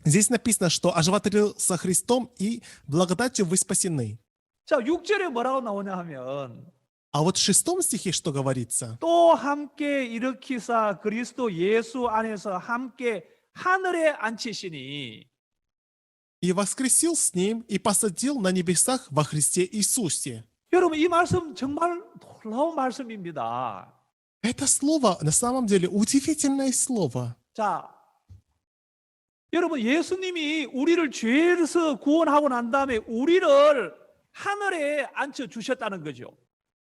Здесь написано, что оживотворил со Христом и благодатью вы спасены. 자, 6절에 뭐라고 나오냐 하면 А вот в 6 стихе что говорится? 또 함께 일으키사 그리스도 예수 안에서 함께 하늘에 앉히시니. И воскресил с ним и посадил на небесах во Христе Иисусе. 여러분 이 말씀 정말 놀라운 말씀입니다. Это слово на самом деле удивительное слово. 자, 여러분 예수님이 우리를 죄에서 구원하고 난 다음에 우리를 하늘에 앉혀 주셨다는 거죠.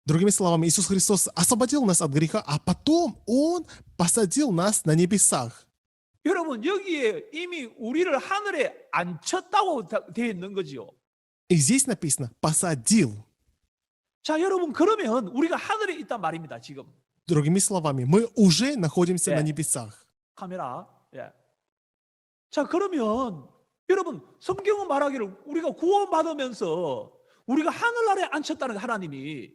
Другими словами, Иисус Христос освободил нас от греха, а потом Он посадил нас на небесах. 여러분 여기에 이미 우리를 하늘에 앉혔다고 되어 있는 거지요. И здесь написано «посадил». 자, 여러분 그러면 우리가 하늘에 있단 말입니다. 지금 Другими словами, мы уже находимся 네. на небесах. 카메라. 예. 자, 그러면 여러분 성경은 말하기를 우리가 구원받으면서 우리가 하늘나라에 앉혔다는 하나님이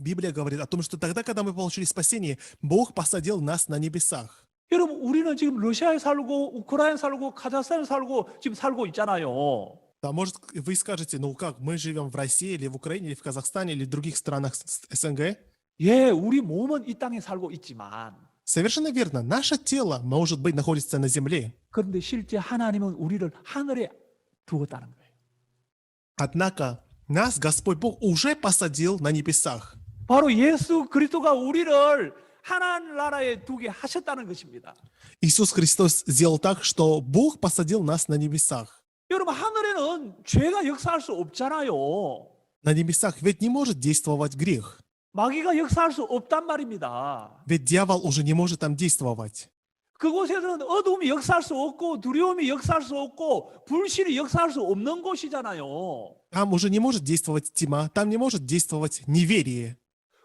Библия говорит о том, что тогда, когда мы получили спасение, Бог посадил нас на небесах. 여러분 우리는 지금 러시아에 살고 우크라이나에 살고 카자흐스탄에 살고 지금 살고 있잖아요. Да, может, вы скажете, ну как, мы живем в России, или в Украине, или в Казахстане, или в других странах СНГ? 예, 우리 몸은 이 땅에 살고 있지만 Совершенно верно. Наше тело, может быть, находится на земле. 그런데 실제 하나님은 우리를 하늘에 두었다는 거예요. Однако нас Господь Бог уже посадил на небесах. 바로 예수 그리스도가 우리를 하나님 나라에 두게 하셨다는 것입니다. Иисус Христос сделал так, что Бог посадил нас на небесах. 여러분 하늘에는 죄가 역사할 수 없잖아요. На небесах ведь не может действовать грех. 마귀가 역사할 수 없단 말입니다. Ведь дьявол уже не может там действовать. 그곳에서는 어둠이 역사할 수 없고 두려움이 역사할 수 없고 불신이 역사할 수 없는 곳이잖아요. Там уже не может действовать тьма, там не может действовать неверие.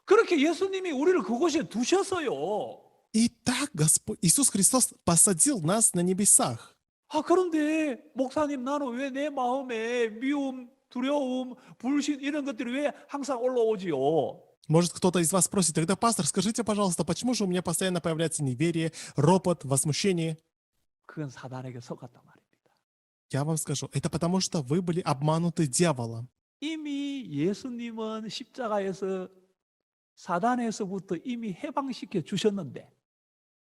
그렇게 예수님이 우리를 그곳에 두셨어요. И так Господь Иисус Христос посадил нас на небесах. 아, 그런데 목사님 나는 왜 내 마음에 미움, 두려움, 불신 이런 것들이 왜 항상 올라오지요? Может, кто-то из вас спросит, тогда, пастор, скажите, пожалуйста, почему же у меня постоянно появляется неверие, ропот, возмущение? 그건 사단에게 속았단 말입니다. Я вам скажу, это потому, что вы были обмануты дьяволом. 이미 예수님은 십자가에서 사단에서부터 이미 해방시켜 주셨는데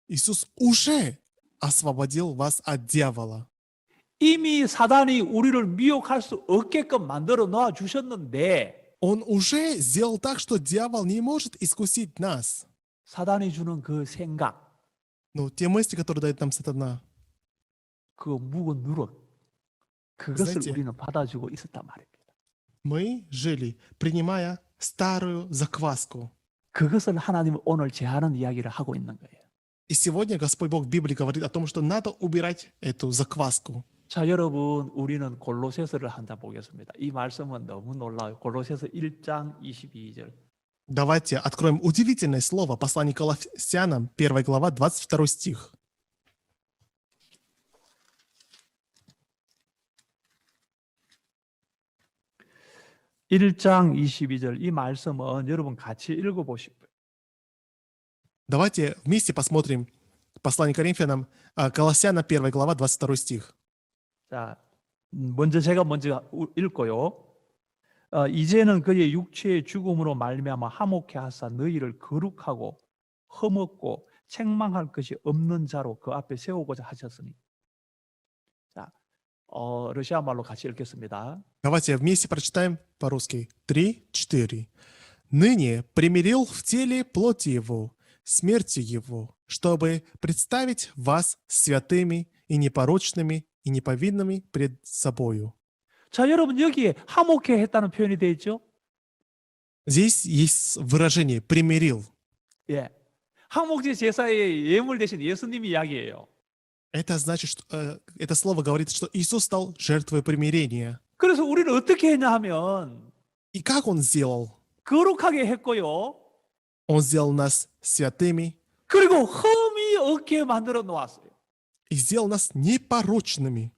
Иисус уже освободил вас от дьявола. 이미 사단이 우리를 미혹할 수 없게끔 만들어 놓아 주셨는데 Он уже сделал так, что дьявол не может искусить нас. 사단이 주는 그 생각, Ну, те мысли, которые дает нам сатана, 그 묵은 누룩, 그것을 знаете, 우리는 받아주고 있었단 말입니다. мы жили, принимая старую закваску. 그것을 하나님은 오늘 제하는 이야기를 하고 있는 거예요. И сегодня Господь Бог в Библии говорит о том, что надо убирать эту закваску. 자, 여러분, 우리는 골로새서를 한번 보겠습니다. 이 말씀은 너무 놀라워요. 골로새서 1장 22절. Давайте откроем удивительное слово, послание Колоссянам, 1 глава, 22 стих. 일장 22절 이 말씀은 여러분 같이 읽어보시고요. Давайте вместе посмотрим послание Коринфянам, Колоссянам, 1 глава, 22 стих. 자, 제가 먼저 읽고요. 이제는 그의 육체의 죽음으로 말미암아 화목케 하사 너희를 거룩하고 흠없고 책망할 것이 없는 자로 그 앞에 세우고자 하셨으니. 자, 러시아 말로 같이 읽겠습니다. Давайте вместе прочитаем по-русски. 3, 4. «Ныне примирил в теле плоти его, смертью его, чтобы представить вас святыми и непорочными и неповинными пред собою». 자, 여러분 여기에 화목케 했다는 표현이 되어 있죠? Здесь есть выражение «примирил». 예. 화목제 제사의 예물 대신 예수님이 이야기예요. Это значит, что это слово говорит, что Иисус стал жертвой примирения. 그래서 우리를 어떻게 했냐 하면 И как Он сделал? 거룩하게 했고요. Он сделал нас святыми, 그리고 흠이 없게 만들어 놓았어요. и сделал нас непорочными.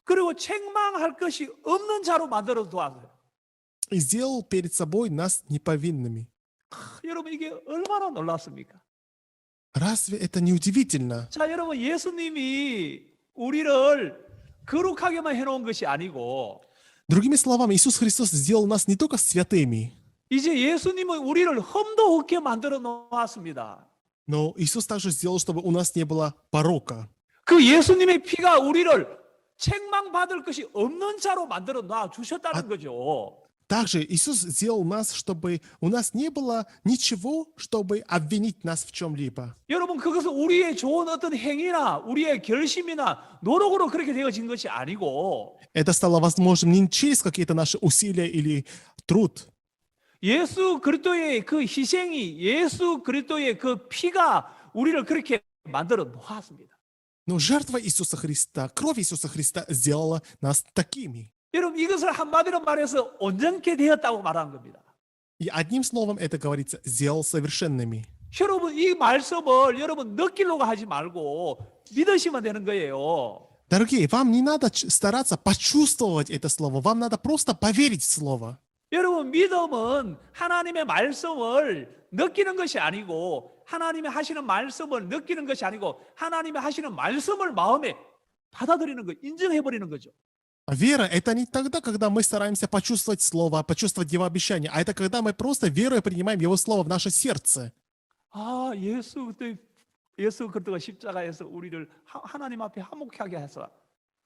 그리고 책망할 것이 없는 자로 만들어 두었어요. И сделал перед собой нас неповинными. 여러분 이게 얼마나 놀랐습니까? Разве это не удивительно? 자, 여러분 예수님이 우리를 거룩하게만 해놓은 것이 아니고 Другими словами, Иисус Христос сделал нас не только святыми, 이제 예수님은 우리를 흠도 없게 만들어 놓았습니다. но Иисус также сделал, чтобы у нас не было порока. 그 예수님의 피가 우리를 책망받을 것이 없는 자로 만들어 놔 주셨다는 거죠. Также Иисус сделал нас, чтобы у нас не было ничего, чтобы обвинить нас в чем-либо. 여러분 그것은 우리의 좋은 어떤 행위나 우리의 결심이나 노력으로 그렇게 되어진 것이 아니고 Это стало возможным не через какие-то наши усилия или труд, 예수 그리스도의 그 희생이 예수 그리스도의 그 피가 우리를 그렇게 만들어 놓았습니다. но жертва Иисуса Христа, кровь Иисуса Христа сделала нас такими. 여러분 이것을 한마디로 말해서 온전케 되었다고 말하는 겁니다. И одним словом это говорится, сделал совершенными. 여러분 이 말씀을 여러분 느끼려고 하지 말고 믿으시면 되는 거예요. Дорогие, вам не надо стараться почувствовать это слово, вам надо просто поверить в слово. 여러분 믿음은 하나님의 말씀을 느끼는 것이 아니고 하나님이 하시는 말씀을 느끼는 것이 아니고 하나님이 하시는 말씀을 마음에 받아들이는 거, 인정해버리는 거죠. А вера — это не тогда, когда мы стараемся почувствовать слово, почувствовать его обещание, а это когда мы просто верой принимаем его слово в наше сердце. 아, 예수 그리스도가 십자가에서 우리를 하나님 앞에 화목하게 해서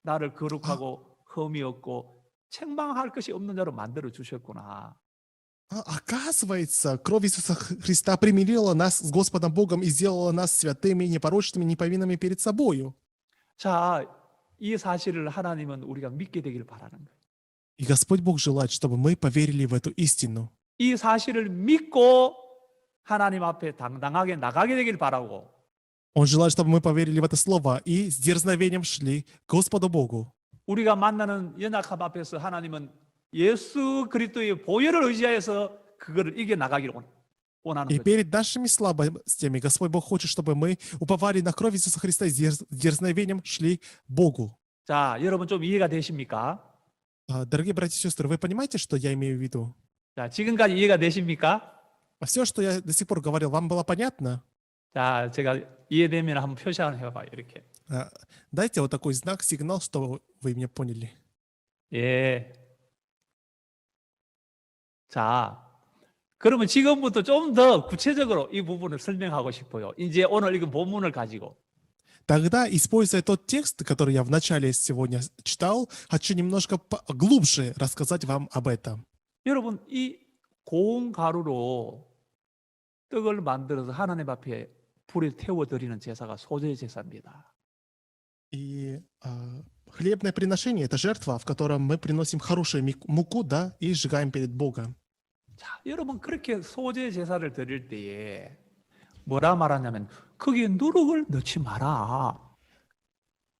나를 거룩하고 흠이 없고 책망할 것이 없는 자로 만들어 주셨구나. Оказывается, кровь Иисуса Христа примирила нас с Господом Богом и сделала нас святыми, непорочными, неповинными перед собою. 자, 이 사실을 하나님은 우리가 믿게 되기를 바라는 거예요. И Господь Бог желает, чтобы мы поверили в эту истину. 이 사실을 믿고 하나님 앞에 당당하게 나가게 되길 바라고 Он желает, чтобы мы поверили в это слово и с дерзновением шли к Господу Богу. 우리가 만나는 연약함 앞에서 하나님은 예수 그리스도의 보혈을 의지하여서 그거를 이겨 나가기를 원하는 И 거죠. перед нашими слабостями Господь Бог хочет, чтобы мы уповали на кровь Иисуса Христа и с дерзновением шли к Богу. 자, 여러분 좀 이해가 되십니까? Дорогие братья и сестры, вы понимаете, что я имею в виду? 자, 지금까지 이해가 되십니까? Все, что я до сих пор говорил, вам было понятно? 자, 제가 이해되면 한번 표시 한번 해봐요. 이렇게. Дайте вот такой знак, сигнал, что вы меня поняли. 예. 자, 그러면 지금부터 좀 더 구체적으로 이 부분을 설명하고 싶어요. 이제 오늘 읽은 본문을 가지고. Тогда, используя тот текст, который я вначале сегодня читал, хочу немножко глубже рассказать вам об этом. 여러분, 이 고운 가루로 떡을 만들어서 하나님 앞에 불에 태워드리는 제사가 소재 제사입니다. И хлебное приношение — это жертва, в котором мы приносим хорошую муку, да, и сжигаем перед Богом. 자, 여러분 그렇게 소재 제사를 드릴 때에 뭐라 말하냐면 거기에 누룩을 넣지 마라.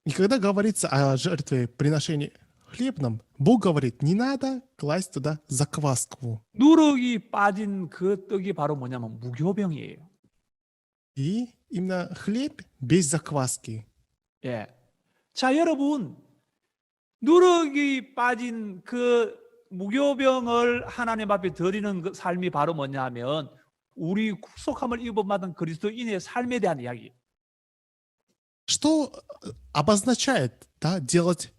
И когда говорится о жертве приношении хлебном, Бог говорит, не надо класть туда закваску. 누룩이 빠진 그 떡이 바로 뭐냐면 무교병이에요. И именно хлеб без закваски. 예. 자, 여러분 누룩이 빠진 그 무교병을 하나님 앞에 드리는 그 삶이 바로 뭐냐면 우리 구속함을 입어받은 그리스도인의 삶에 대한 이야기. Что обозначает, да, делать,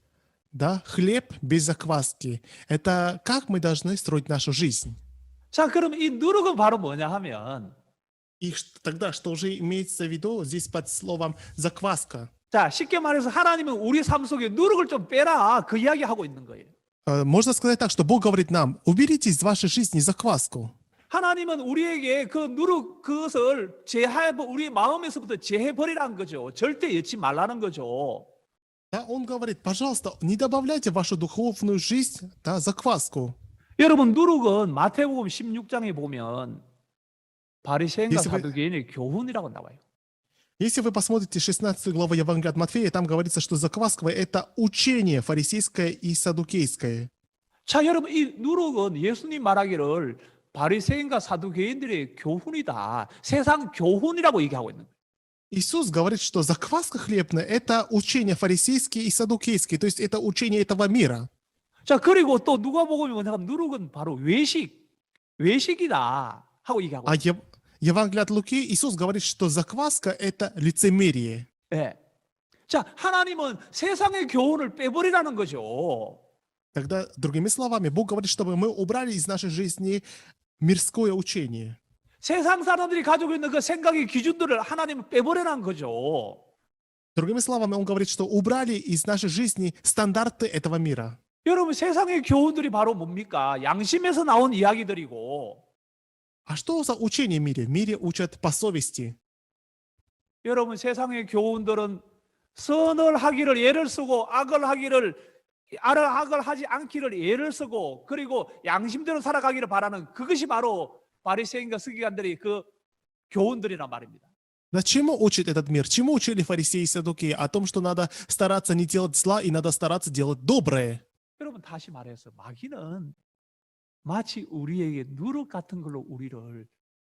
да, хлеб без закваски? Это как мы должны строить нашу жизнь? 자, 그럼 이 누룩은 바로 뭐냐 하면 И тогда, что уже имеется в виду здесь под словом закваска? 자, 쉽게 말해서 하나님은 우리 삶 속에 누룩을 좀 빼라 그 이야기 하고 있는 거예요. Можно сказать так, что Бог говорит нам, уберите из вашей жизни закваску. 하나님은 우리에게 그 누룩 그것을 우리 마음에서부터 제해버리라는 거죠. 절대 넣지 말라는 거죠. Да, Он говорит, пожалуйста, не добавляйте в вашу духовную жизнь, да, закваску. 여러분 누룩은 마태복음 16장에 보면 바리새인과 Если вы- 사두개인의 교훈이라고 나와요. Если вы посмотрите 16 главу Евангелия от Матфея, там говорится, что закваска — это учение фарисейское и садукейское. 자, 여러분 이 누룩은 예수님 말하기를 바리새인과 사두개인들의 교훈이다. 세상 교훈이라고 얘기하고 있는 거예요. Иисус говорит, что закваска хлебная– это учение фарисейские и саддукейские, то есть это учение этого мира. 자, 그리고 또 누가복음에 보면 누룩은 바로 외식이다 하고 얘기하고 А 있어요. Евангелие от Луки Иисус говорит, что закваска– это лицемерие. 예. 자, 하나님은 세상의 교훈을 빼버리라는 거죠. Тогда, другими словами, Бог говорит, чтобы мы убрали из нашей жизни мирское учение. 세상 사람들이 가지고 있는 그 생각의 기준들을 하나님은 빼버리라는 거죠. Другими словами, Он говорит, что убрали из нашей жизни стандарты этого мира. 여러분, 세상의 교훈들이 바로 뭡니까? 양심에서 나온 이야기들이고, А что за учение в мире? В мире учат по совести. 여러분, 세상의 교훈들은 선을 하기를 예를 쓰고 악을 하지 않기를 예를 쓰고, 그리고 양심대로 살아가기를 바라는 그것이 바로 바리새인과 서기관들의 그 교훈들이란 말입니다. Да чему учит этот мир? Чему учили фарисеи и саддукеи? О том, что надо стараться не делать зла и надо стараться делать доброе. 여러분, 다시 말해서 마귀는 마치 우리에게 누룩 같은 걸로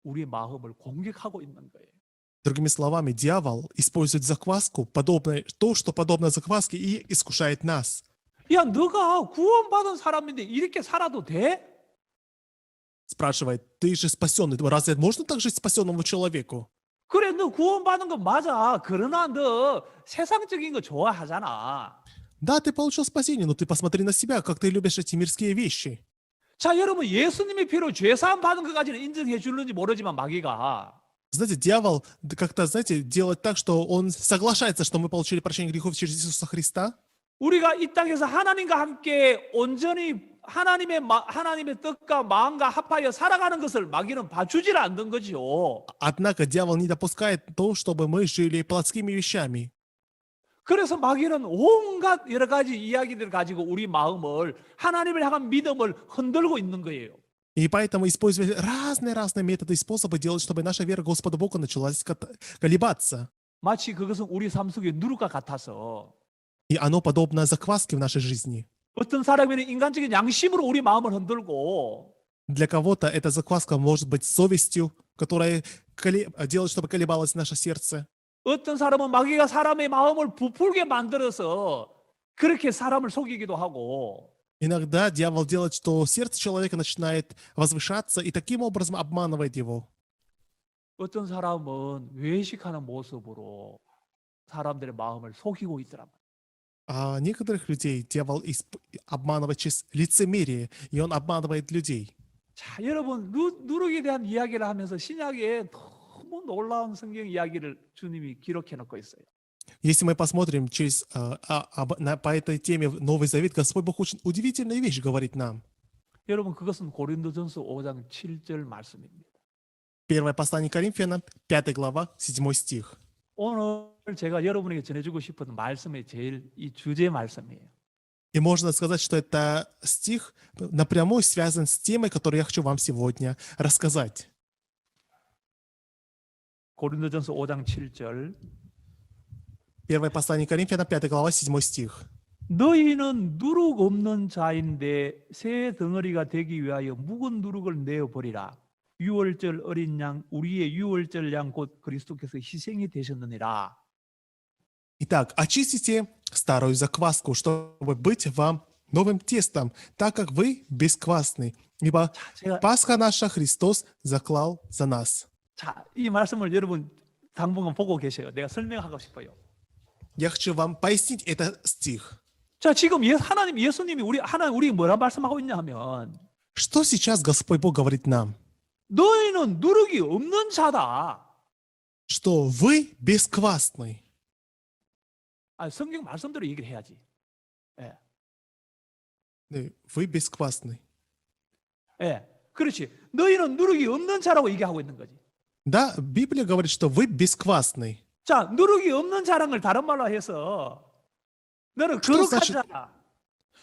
우리의 마음을 공격하고 있는 거예요. Другими словами, дьявол использует закваску, что подобно закваске, и искушает нас. 야, 너가 구원받은 사람인데 이렇게 살아도 돼? Спрашивает, ты же спасенный, разве можно так жить спасенному человеку? 그래, 너 구원받은 거 맞아. 그러나 너 세상적인 거 좋아하잖아. Да, ты получил спасение, но ты посмотри на себя, как ты любишь эти мирские вещи. 자, 여러분, 예수님의 피로 죄사함 받은 것까지는 인정해 주는지 모르지만 마귀가 Знаете, дьявол как-то, знаете, делает так, что он соглашается, что мы получили прощение грехов через Иисуса Христа. 우리가 이 땅에서 하나님과 함께 온전히 하나님의 뜻과 마음과 합하여 살아가는 것을 마귀는 봐주질 않는 거죠. Однако дьявол не допускает то, чтобы мы жили плотскими вещами. 그래서 마귀는 온갖 여러 가지 이야기들을 가지고 우리 마음을 하나님을 향한 믿음을 흔들고 있는 거예요. И поэтому использовали разные методы и способы делать, чтобы наша вера Господа Бога началась колебаться. 마치 그것은 우리 삶 속에 누룩과 같아서 И оно подобно закваске в нашей жизни. 어떤 사람에는 인간적인 양심으로 우리 마음을 흔들고 Для кого-то эта закваска может быть совестью, которая делает, чтобы колебалось наше сердце. 어떤 사람은 마귀가 사람의 마음을 부풀게 만들어서 그렇게 사람을 속이기도 하고 Иногда дьявол делает, что сердце человека начинает возвышаться и таким образом обманывает его. 어떤 사람은 외식하는 모습으로 사람들의 마음을 속이고 있더란 말이에요. А некоторых людей дьявол обманывает через лицемерие, и он обманывает людей. 자, 여러분, 누룩에 대한 이야기를 하면서 신약에 너무 놀라운 성경 이야기를 주님이 기록해 놓고 있어요. Если мы посмотрим по этой теме в Новый Завет, Господь Бог очень удивительную вещь говорит нам. 여러분, 그것은 고린도전서 5장 7절 말씀입니다. Первое послание Коринфянам, 5 глава, 7 стих. 오늘 제가 여러분에게 전해주고 싶은 말씀의 제일 이 주제 말씀이에요. И можно сказать, что это стих напрямую связан с темой, которую я хочу вам сегодня рассказать. 고린도전서 5장 7절. Первое послание Коринфянам, 5 глава, 7 стих. 너희는 누룩 없는 자인데 새 덩어리가 되기 위하여 묵은 누룩을 내어 버리라. 유월절 어린 양 우리의 유월절 양 곧 그리스도께서 희생이 되셨느니라. Итак, очистите старую закваску, чтобы быть вам новым тестом, так как вы бесквасны, ибо 제가 Пасха наша Христос заклал за нас. 자, 이 말씀을 여러분 당분간 보고 계셔요. 내가 설명하고 싶어요. Я хочу вам пояснить этот стих. 자, 지금 예수님이 우리 뭐라 말씀하고 있냐 하면 Что сейчас Господь Бог говорит нам? 너희는 누룩이 없는 자다. Что вы бесквасны. 성경 말씀대로 얘기를 해야지. 예. 네, вы бесквасны. 예. 그렇지. 너희는 누룩이 없는 자라고 얘기하고 있는 거지. Да, Библия говорит, что вы бесквасны. 자, 누룩이 없는 자라는 걸 다른 말로 해서 너는 거룩한 자다.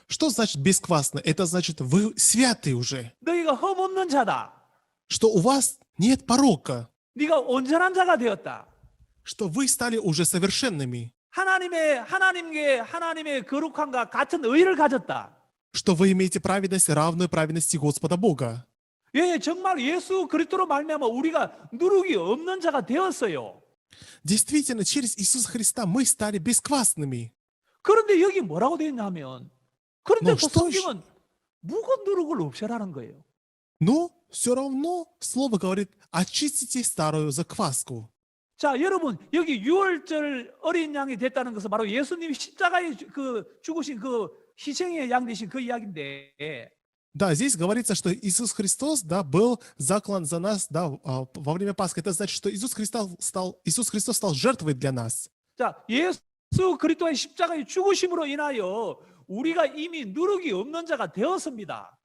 Что значит бесквасны? Это значит, вы святы уже. 너희가 흠 없는 자다. Что у вас нет порока. 네가 온전한 자가 되었다. Что вы стали уже совершенными. 하나님의 거룩함과 같은 의를 가졌다. Что вы имеете праведность, равную праведности Господа Бога. 예, 정말 예수 그리스도로 말미암아 우리가 누룩이 없는 자가 되었어요. Действительно, через Иисуса Христа мы стали бесквасными. 그런데 여기 뭐라고 되어 있냐면 그런데 Но 그 что ж? 성경은 묵은 누룩을 없애라는 거예요. Но все равно Слово говорит, очистите старую закваску. 자, 여러분 여기 6월절 어린 양이 됐다는 것은 바로 예수님이 십자가에 죽으신 그 희생의 양 되신 그 이야기인데 Да, здесь говорится, что Иисус Христос, да, был заклан за нас, да, во время Пасхи. Это значит, что Иисус Христос стал жертвой для нас. 자, 예수 그리스도의 십자가의 죽으심으로 인하여 우리가 이미 누룩이 없는 자가 되었습니다.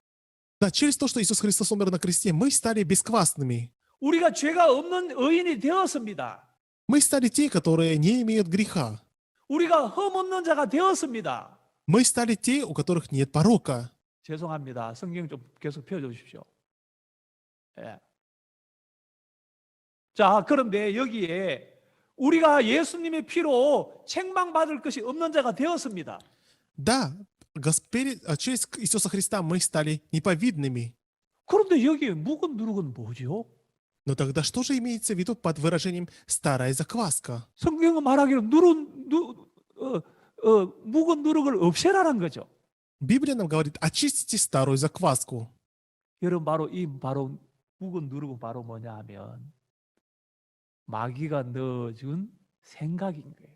Да, через то, что Иисус Христос умер на кресте, мы стали бесквасными. 우리가 죄가 없는 의인이 되었습니다. Мы стали те, которые не имеют греха. 우리가 흠 없는 자가 되었습니다. Мы стали те, у которых нет порока. 죄송합니다. 성경 좀 계속 펴주십시오. 예. 자, 그런데 여기에 우리가 예수님의 피로 책망받을 것이 없는 자가 되었습니다. Да, через Иисуса Христа мы стали неповидными. 그런데 여기에 묵은 누룩은 뭐죠? Но тогда что же имеется в виду под выражением «старая закваска»? 성경은 말하기로 묵은 누룩을 없애라는 거죠. Библия нам говорит, очистите старую закваску. 여러분 바로 묵은 누룩은 바로 뭐냐 하면 마귀가 넣어준 생각인 거예요.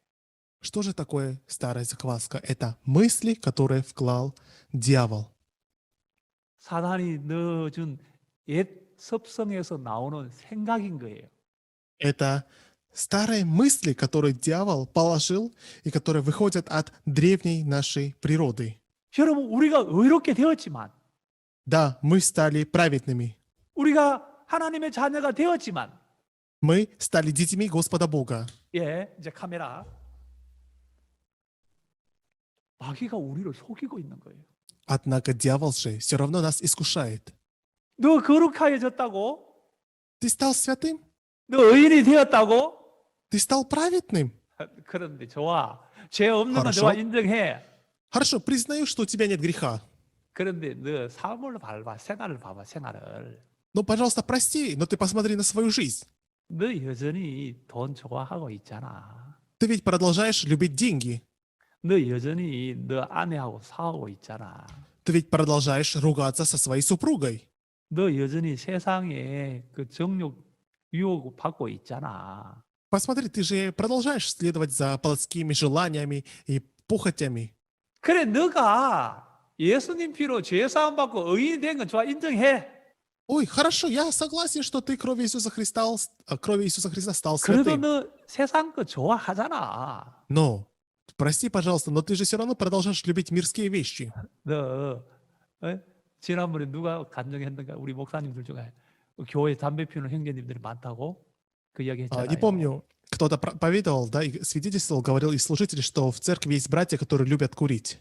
Что же такое старая закваска? Это мысли, которые вклал дьявол. 사단이 넣어준 옛 습성에서 나오는 생각인 거예요. Это старые мысли, которые дьявол положил и которые выходят от древней нашей природы. 여러분 우리가 의롭게 되었지만 Да, мы стали праведными. 우리가 하나님의 자녀가 되었지만 Мы стали детьми Господа Бога. 예, 이제 카메라 마귀가 우리를 속이고 있는 거예요. Однако дьявол же все равно нас искушает. 너 거룩하여졌다고? Ты стал святым? 너 의인이 되었다고? Ты стал праведным? 그런데 좋아. 죄 없는 건 хорошо. 좋아 인정해. Хорошо, признаю, что у тебя нет греха. 그런데 너 삶을 봐봐. 생활을 봐봐. 생활을. Но, пожалуйста, прости, но ты посмотри на свою жизнь. 너 여전히 돈 좋아하고 있잖아. Ты ведь продолжаешь любить деньги. 너 여전히 너 아내하고 싸우고 있잖아. Ты ведь продолжаешь ругаться со своей супругой. 너 여전히 세상에 그 정욕 유혹 받고 있잖아. Посмотри, ты же продолжаешь следовать за плотскими желаниями и похотями. 그래, 너가 예수님 피로 죄 사함 받고 의인이 된 건 좋아 인정해. Ой, хорошо, я согласен, что ты кровью Иисуса Христа стал 그래도 святым. 너 세상 거 좋아하잖아. Но, прости, пожалуйста, но ты же все равно продолжаешь любить мирские вещи. 너 지난번에 누가 간증했는가? 우리 목사님들 중에 교회 담배 피우는 형제님들이 많다고 그 이야기 했잖아요. Не помню, кто-то поведал, да, и свидетельствовал, говорил из служителей, что в церкви есть братья, которые любят курить.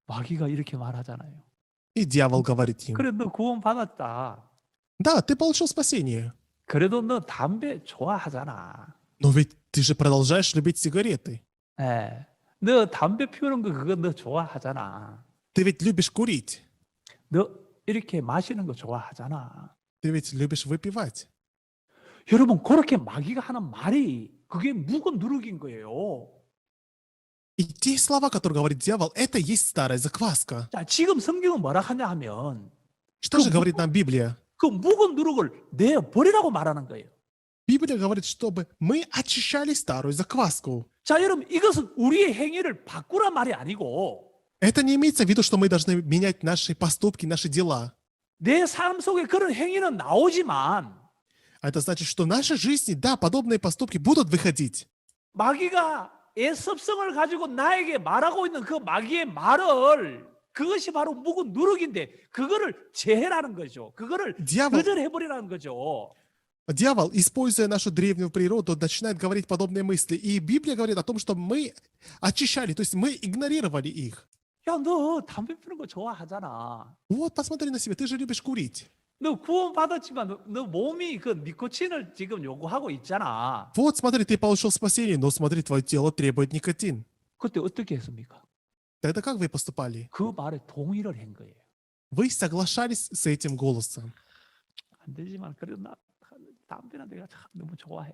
마귀가 이렇게 말하잖아요. И дьявол говорит им, 그래, 너 구원 받았다. да, ты получил спасение, 그래도 너 담배 좋아하잖아. но ведь ты же продолжаешь любить сигареты. 예. 너 담배 피우는 거 그거 너 좋아하잖아. Ты ведь любишь курить. 너 이렇게 마시는 거 좋아하잖아. Ты ведь любишь выпивать. 여러분 그렇게 마귀가 하는 말이 그게 묵은 누룩인 거예요. И те слова, которые говорит дьявол, это есть старая закваска. 자, 지금 성경은 뭐라 하냐 하면 Что же говорит нам Библия? 그 묵은 누룩을 내버리라고 말하는 거예요. Библия говорит, чтобы мы очищали старую закваску. 자, 여러분 이것은 우리의 행위를 바꾸란 말이 아니고 Это не имеется в виду, что мы должны менять наши поступки, наши дела. 내 삶 속에 그런 행위는 나오지만 Это значит, что в нашей жизни, да, подобные поступки будут выходить. 마귀가 애습성을 가지고 나에게 말하고 있는 그 마귀의 말을 그것이 바로 묵은 누룩인데 그거를 제해라는 거죠. 그거를 거절해버리라는 거죠. Дьявол, используя нашу древнюю природу, начинает говорить подобные мысли. И Библия говорит о том, что мы очищали, то есть мы игнорировали их. 야, 너 담배 피우는 거 좋아하잖아. Вот, посмотри на себя, ты же любишь курить. 너 구원 받았지만 너 몸이 그 니코틴을 지금 요구하고 있잖아. Вот, смотри, ты получил спасение, но смотри, твое тело требует никотин. 그때 어떻게 했습니까? Тогда как вы поступали? 그 말에 동의를 한 거예요. Вы соглашались с этим голосом. 안 되지만 그래도 나 담배는 내가 참 너무 좋아해.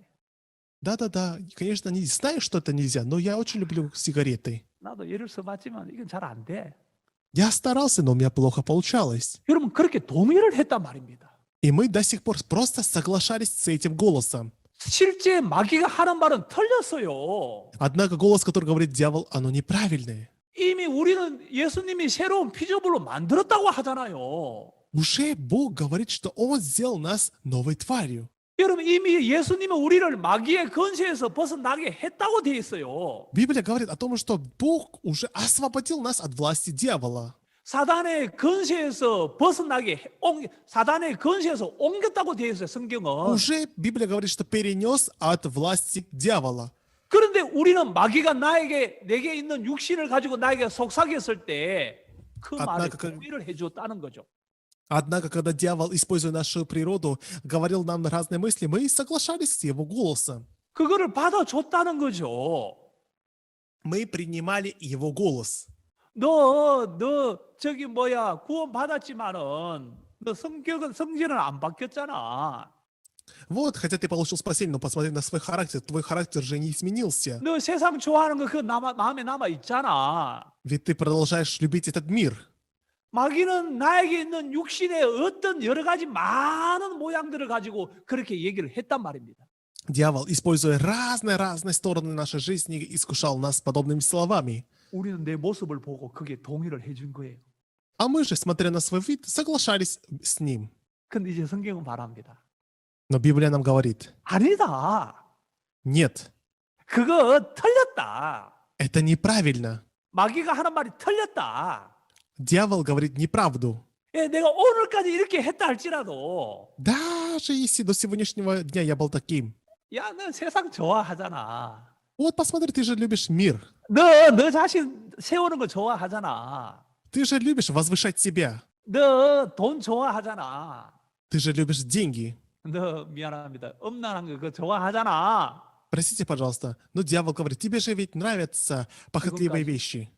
Да-да-да, конечно, не знаю, что это нельзя, но я очень люблю сигареты. 나도 예를 써봤지만 이건 잘 안 돼. Я старался, но у меня плохо получалось. 여러분 그렇게 동의를 했단 말입니다. И мы до сих пор просто соглашались с этим голосом. 실제 마귀가 하는 말은 틀렸어요. Однако голос, который говорит дьявол, оно неправильное. 이미 우리는 예수님이 새로운 피조물로 만들었다고 하잖아요. Уже Бог говорит, что Он сделал нас новой тварью. 여러분 이미 예수님은 우리를 마귀의 권세에서 벗어나게 했다고 되어 있어요. Библия говорит о том, что Бог уже освободил нас от власти дьявола. 사단의 권세에서 사단의 권세에서 옮겼다고 되어 있어요. 성경은. Уже Библия говорит, что перенес от власти дьявола. 그런데 우리는 마귀가 내게 있는 육신을 가지고 나에게 속삭였을 때 그 말에 동의를 해주었다는 거죠. Однако, когда дьявол, используя нашу природу, говорил нам разные мысли, мы соглашались с его голосом. 그거를 받아줬다는 거죠. Мы принимали его голос. 너 저기 구원 받았지만은 너 성질은 안 바뀌었잖아. Вот, хотя ты получил спасение, но посмотри на свой характер. Твой характер же не изменился. 너 세상 좋아하는 거 그 마음에 남아 있잖아. Ведь ты продолжаешь любить этот мир. 마귀는 나에게 있는 육신의 어떤 여러 가지 많은 모양들을 가지고 그렇게 얘기를 했단 말입니다. Дьявол, используя разные стороны нашей жизни, искушал нас подобными словами. 우리는 내 모습을 보고 그게 동의를 해준 거예요. А мы же, смотря на свой вид, соглашались с ним. 근데 이제 성경은 말합니다. Но Библия нам говорит, 아니다. нет, 그거 틀렸다. это неправильно. 마귀가 하는 말이 틀렸다. Дьявол говорит неправду. 예, 내가 오늘까지 이렇게 했다 할지라도 Даже если до сегодняшнего дня я был таким. 야, 너 세상 좋아하잖아. Вот посмотри, ты же любишь мир. 너 자신 세우는 거 좋아하잖아. Ты же любишь возвышать себя. 너 돈 좋아하잖아. Ты же любишь деньги. 너 미안합니다. 음란한 거 그거 좋아하잖아. Простите, пожалуйста, но дьявол говорит, тебе же ведь нравятся похотливые вещи.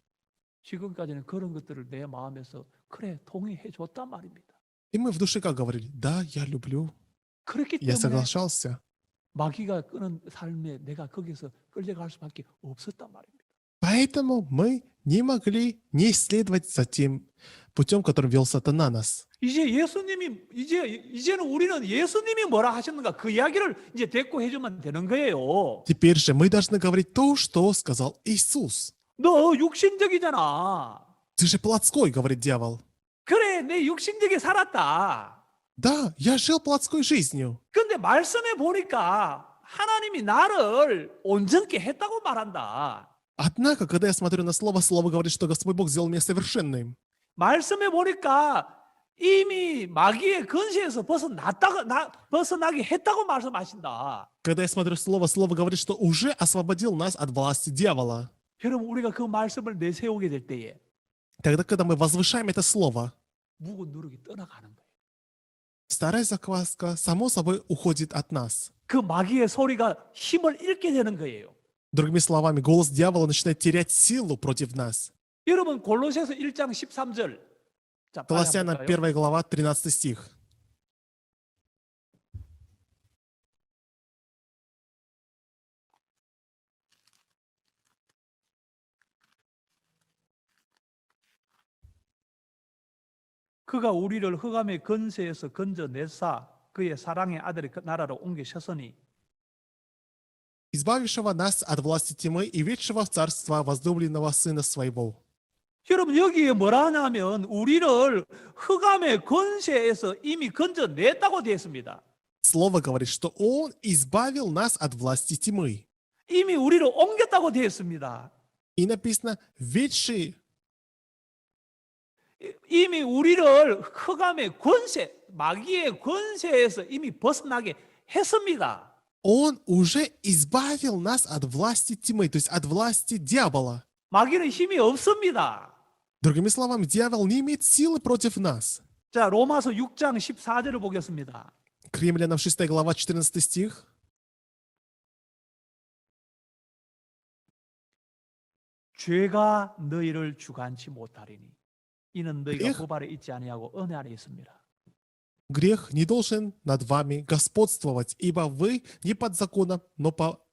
지금까지는 그런 것들을 내 마음에서 그래 동의해 줬단 말입니다. И мы в душе как говорили, да, я люблю. 그렇기 Я 때문에 соглашался. 마귀가 끄는 삶에 내가 거기서 끌려갈 수밖에 없었단 말입니다. Поэтому мы не могли не исследовать за тем путем, которым вел сатана нас. 이제는 우리는 예수님이 뭐라 하셨는가 그 이야기를 이제 대꾸 해주면 되는 거예요. Теперь же мы должны говорить то, что сказал Иисус. 너 육신적이잖아. Ты же плотской, говорит дьявол. 그래, 내 육신적이 살았다. Да, я жил плотской жизнью. 근데 말씀해 보니까 하나님이 나를 온전케 했다고 말한다. Однако, когда я смотрю на слово, слово говорит, что Господь Бог сделал меня совершенным. 말씀해 보니까 이미 마귀의 권세에서 벗어나게 했다고 말씀하신다. Когда я смотрю слово, слово говорит, что уже освободил нас от власти дьявола. 여러분, 우리가 그 말씀을 내세우게 될 때에 Тогда, когда мы возвышаем это слово, 묵은 누룩이 떠나가는 거예요. старая закваска, само собой, уходит от нас. 그 마귀의 소리가 힘을 잃게 되는 거예요. Другими словами, голос дьявола начинает терять силу против нас. 여러분, 골로새서 1장 13절. 자, 빨리 Колоссянам 한번 볼까요? 1 глава, 13 стих. 그가 우리를 흑암의 권세에서 건져내사 그의 사랑의 아들의 나라로 옮기셨으니 избавившего нас от власти тьмы и ведшего в царство возлюбленного Сына Своего. 여러분 여기에 뭐라 하냐면 우리를 흑암의 권세에서 이미 건져냈다고 되어 있습니다. Слово говорит, что Он избавил нас от власти тьмы. 이미 우리를 옮겼다고 되어 있습니다. И написано, ведший, 이미 우리를 흑암의 권세, 마귀의 권세에서 이미 벗어나게 했습니다. Он уже избавил нас от власти тьмы, то есть от власти дьявола. 마귀는 힘이 없습니다. Другими словами, дьявол не имеет силы против нас. 자, 로마서 6장 14절을 보겠습니다. К Римлянам 6 глава 14 стих. 죄가 너희를 주관치 못하리니 이는 너희가 그래요? 법 아래 있지 아니하고 은혜 아래 있습니다. Грех не должен над вами господствовать, ибо вы не под законом, но по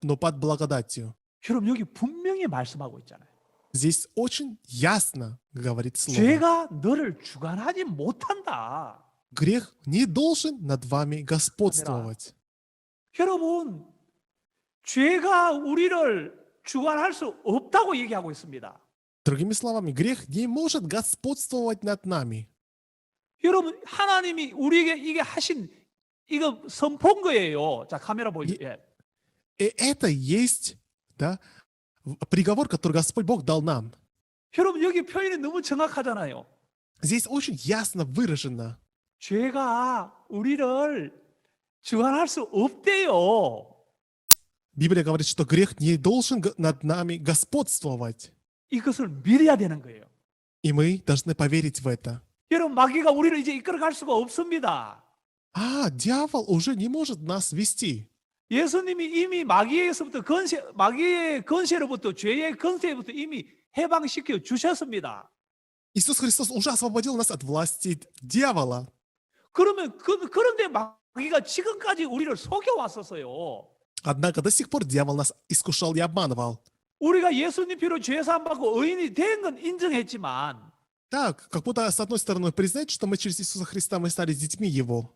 но под благодатью. 여러분 여기 분명히 말씀하고 있잖아요. Здесь очень ясно говорит слово. 죄가 너를 주관하지 못한다. Грех не должен над вами господствовать. 여러분, 죄가 우리를 주관할 수 없다고 얘기하고 있습니다. Другими словами, грех не может господствовать над нами. 여러분, 하나님이 우리에게 이게 하신 이거 선포인 거예요. 자, 카메라 보이죠? 예. И это есть, да, приговор, который Господь Бог дал нам. 여러분, 여기 표현이 너무 정확하잖아요. Здесь очень ясно выражено. 죄가 우리를 주관할 수 없대요. Библия говорит, что грех не должен над нами господствовать. 이것을 믿어야 되는 거예요. И мы должны поверить в это. 여러분, 마귀가 우리를 이제 이끌어갈 수가 없습니다. Дьявол уже не может нас вести. 예수님이 이미 마귀에서부터 마귀의 건세로부터 죄의 건세로부터 이미 해방시켜 주셨습니다. Иисус Христос уже освободил нас от власти дьявола. 그러면 그런데 마귀가 지금까지 우리를 속여 왔었어요. Однако до сих пор дьявол нас искушал и обманывал. 우리가 예수님 피로 죄 사함 받고 의인이 된 건 인정했지만 Так, как будто с одной стороны признать, что мы через Иисуса Христа мы стали детьми Его.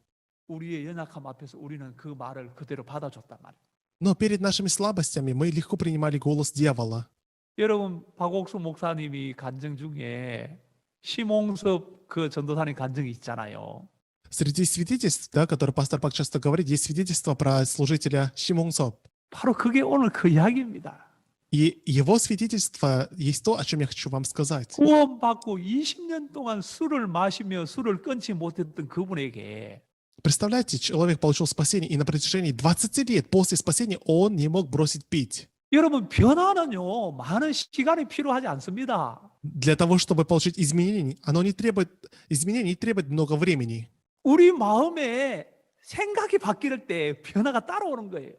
우리의 연약함 앞에서 우리는 그 말을 그대로 받아줬단 말이에요. Но перед нашими слабостями мы легко принимали голос дьявола. 여러분, 박옥수 목사님이 간증 중에 심홍섭 그 전도사님 간증이 있잖아요. Среди свидетельств, да, которые пастор Пак часто говорит, есть свидетельство про служителя Шимон Соп. 바로 그게 오늘 그 이야기입니다. И его свидетельство есть то, о чем я хочу вам сказать. 구원받고 20년 동안 술을 마시며 술을 끊지 못했던 그분에게 Представляете, человек получил спасение, и на протяжении 20 лет после спасения он не мог бросить пить. 여러분, 변화는요 많은 시간이 필요하지 않습니다. Для того, чтобы получить изменения, изменение не требует много времени. 우리 마음에 생각이 바뀔 때 변화가 따라오는 거예요.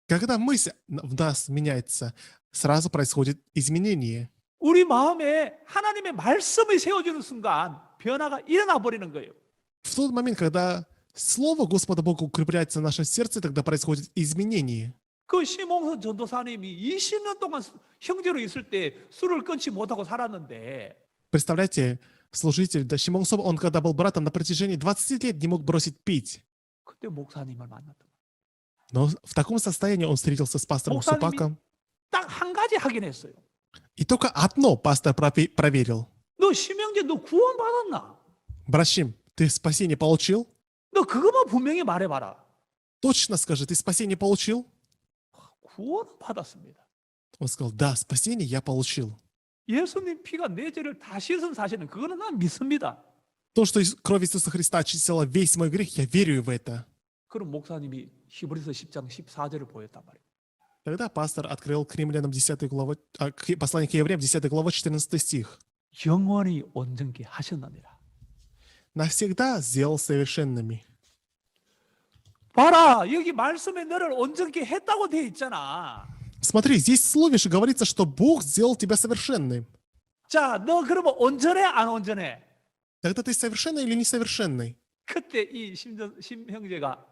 Когда мысль в нас меняется, сразу происходит изменение. 우리 마음에 하나님의 말씀이 세워지는 순간 변화가 일어나 버리는 거예요. В тот момент, когда Слово Господа Бога укрепляется в нашем сердце, тогда происходит изменение. 그 시몬 전도사님이 20년 동안 형제로 있을 때 술을 끊지 못하고 살았는데 Представляете, служитель Шимон Соп, он когда был братом на протяжении 20 лет не мог бросить пить. 그때 목사님을 만났다. Но в таком состоянии он встретился с пастором 목사님이 Супаком. 딱 한 가지 확인했어요. И только одно пастор проверил. 너 심형제 너 구원 받았나? Брашим, ты спасение получил? 너 그것만 분명히 말해봐라. Точно скажи, ты спасение получил? 구원은 받았습니다. Он сказал, да, спасение я получил. 예수님 피가 내 죄를 다 씻은 사실은 그거는 난 믿습니다. То, что кровь Иисуса Христа очистила весь мой грех, я верю в это. 그럼 목사님이 히브리서 10장 14절을 보였단 말이에요. Тогда пастор открыл к римлянам 10 главу, послание к евреям 10 глава 14 стих. 영원히 온전케 하셨느니라. Навсегда сделал совершенными. 봐라, 여기 말씀에 너를 온전케 했다고 돼 있잖아. Смотри, здесь в слове же говорится, что Бог сделал тебя совершенным. 자, 너 그러면 온전해 안 온전해? Тогда ты совершенный или несовершенный? 그때 이 심형제가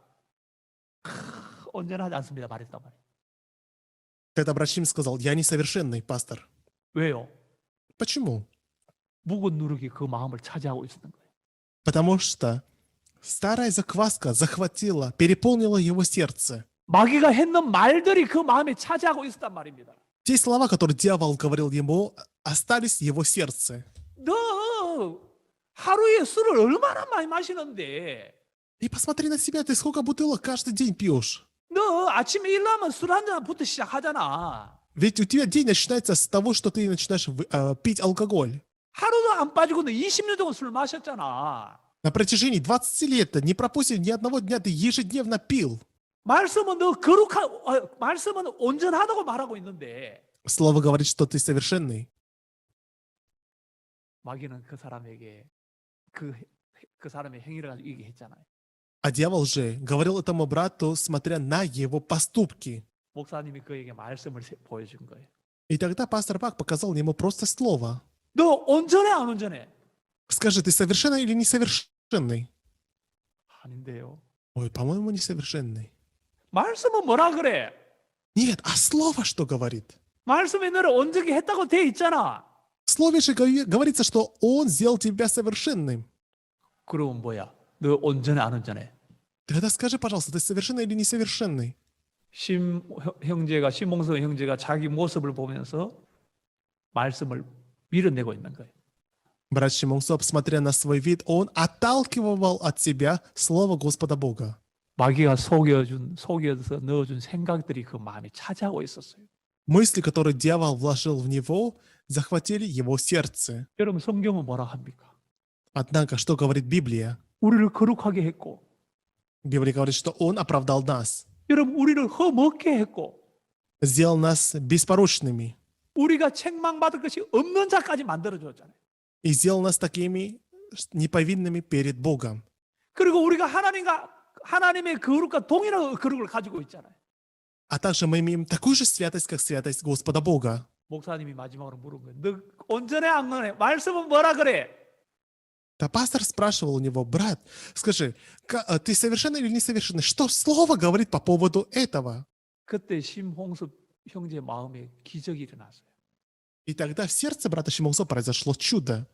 온전하지 않습니다 말했단 말이에요. Тогда Брашим сказал, я несовершенный, пастор. 왜요? Почему? 묵은 누룩이 그 마음을 차지하고 있었던 거예요. Потому что старая закваска захватила, переполнила его сердце. 마귀가 했는 말들이 그 마음에 차지하고 있었단 말입니다. Те слова, которые дьявол говорил ему, остались в его сердце. 너 하루에 술을 얼마나 많이 마시는데 И посмотри на себя, ты сколько бутылок каждый день пьешь? 너 아침에 일어나면 술 한 잔부터 시작하잖아. Ведь у тебя день начинается с того, что ты начинаешь пить алкоголь. 하루도 안 빠지고 너 20년 동안 술 마셨잖아. На протяжении 20 лет не пропустил ни одного дня, ты ежедневно пил. 말씀은 말씀은 온전하다고 말하고 있는데 Слово говорит, что ты совершенный. 마귀는 그 사람에게 그 사람의 행위를 가지고 얘기했잖아요. А дьявол же говорил этому брату, смотря на его поступки. 목사님이 그에게 말씀을 보여준 거예요. И тогда пастор Пак показал ему просто слово. 너 온전해 안 온전해? Скажи, ты совершенный или несовершенный? 아닌데요. Ой, по-моему, несовершенный. 말씀은 뭐라 그래? Нет, а Слово что говорит? 말씀에 너를 온전히 했다고 돼 있잖아. В Слове же говорится, что Он сделал тебя совершенным. 그러면 뭐야? 너 온전해 안 온전해? Тогда скажи, пожалуйста, ты совершенный или несовершенный? 신몽서 형제가 자기 모습을 보면서 말씀을 밀어내고 있는 거예요. Брат Шимон Соб, смотря на свой вид, он отталкивал от себя Слово Господа Бога. 마귀가 속여서 넣어준 생각들이 그 마음에 차지하고 있었어요. Мысли, которые дьявол вложил в него, захватили его сердце. 여러분 성경은 뭐라 합니까? Однако, что говорит Библия? 우리를 거룩하게 했고, Библия говорит, что Он оправдал нас, 여러분 우리를 험없게 했고, сделал нас беспорочными 우리가 책망받을 것이 없는 자까지 만들어줬잖아요. и сделал нас такими неповинными перед Богом. 그리고 우리가 하나님의 거룩과 동일한 거룩을 가지고 있잖아요. А также мы имеем такую же святость, как святость Господа Бога. 목사님이 마지막으로 물은 거예요. 너 온전해 안 온전해? 말씀은 뭐라 그래? Да пастор спрашивал у него: брат, скажи, ты совершенный или несовершенный? Что Слово говорит по поводу этого? 그때 심홍섭 형제 마음에 기적이 일어났어요. И тогда в сердце брата Шимонсо произошло чудо.